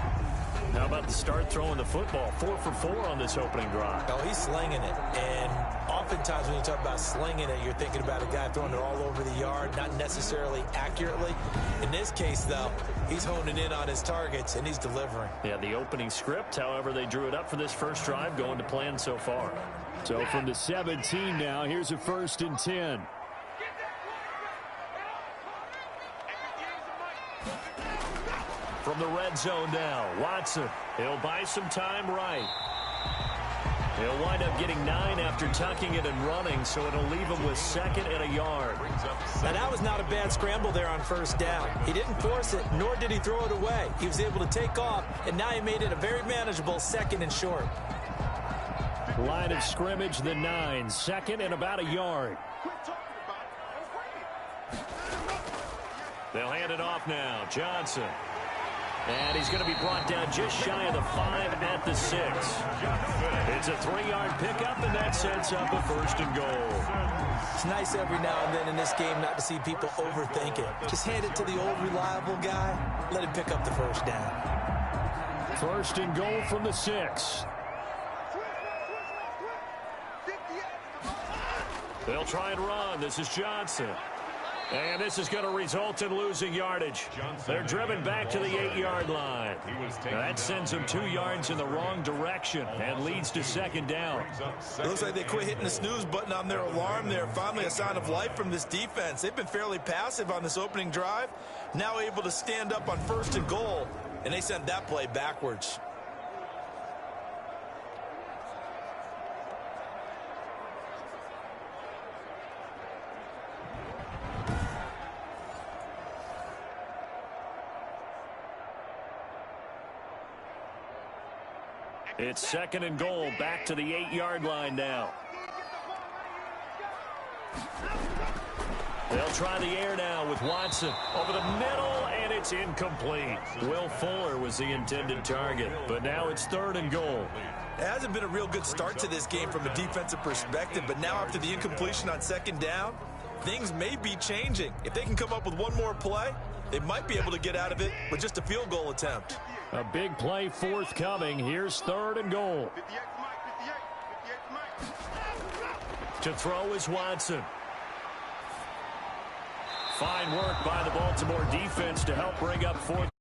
How about the start throwing the football? 4 for 4 on this opening drive. Oh, he's slinging it. And oftentimes when you talk about slinging it, you're thinking about a guy throwing it all over the yard, not necessarily accurately. In this case, though, he's honing in on his targets, and he's delivering. Yeah, the opening script, however, they drew it up for this first drive, going to plan so far. So from the 17 now, here's a 1st and 10. From the red zone now, Watson. He'll buy some time right. He'll wind up getting 9 after tucking it and running, so it'll leave him with 2nd and a yard. Now, that was not a bad scramble there on first down. He didn't force it, nor did he throw it away. He was able to take off, and now he made it a very manageable 2nd and short. Line of scrimmage, the 9. 2nd and about a yard. They'll hand it off now. Johnson. And he's going to be brought down just shy of the 5 at the 6. It's a 3-yard pickup, and that sets up a 1st and goal. It's nice every now and then in this game not to see people overthink it. Just hand it to the old reliable guy. Let him pick up the first down. 1st and goal from the 6. They'll try and run. This is Johnson. And this is going to result in losing yardage. They're driven back to the 8-yard line. That sends them 2 yards in the wrong direction and leads to 2nd down. It looks like they quit hitting the snooze button on their alarm there. Finally a sign of life from this defense. They've been fairly passive on this opening drive. Now able to stand up on 1st and goal. And they sent that play backwards. It's 2nd and goal, back to the 8-yard line now. They'll try the air now with Watson over the middle, and it's incomplete. Will Fuller was the intended target, but now it's 3rd and goal. It hasn't been a real good start to this game from a defensive perspective, but now after the incompletion on 2nd down, things may be changing. If they can come up with one more play, they might be able to get out of it with just a field goal attempt. A big play forthcoming. Here's 3rd and goal. To throw is Watson. Fine work by the Baltimore defense to help bring up 4th.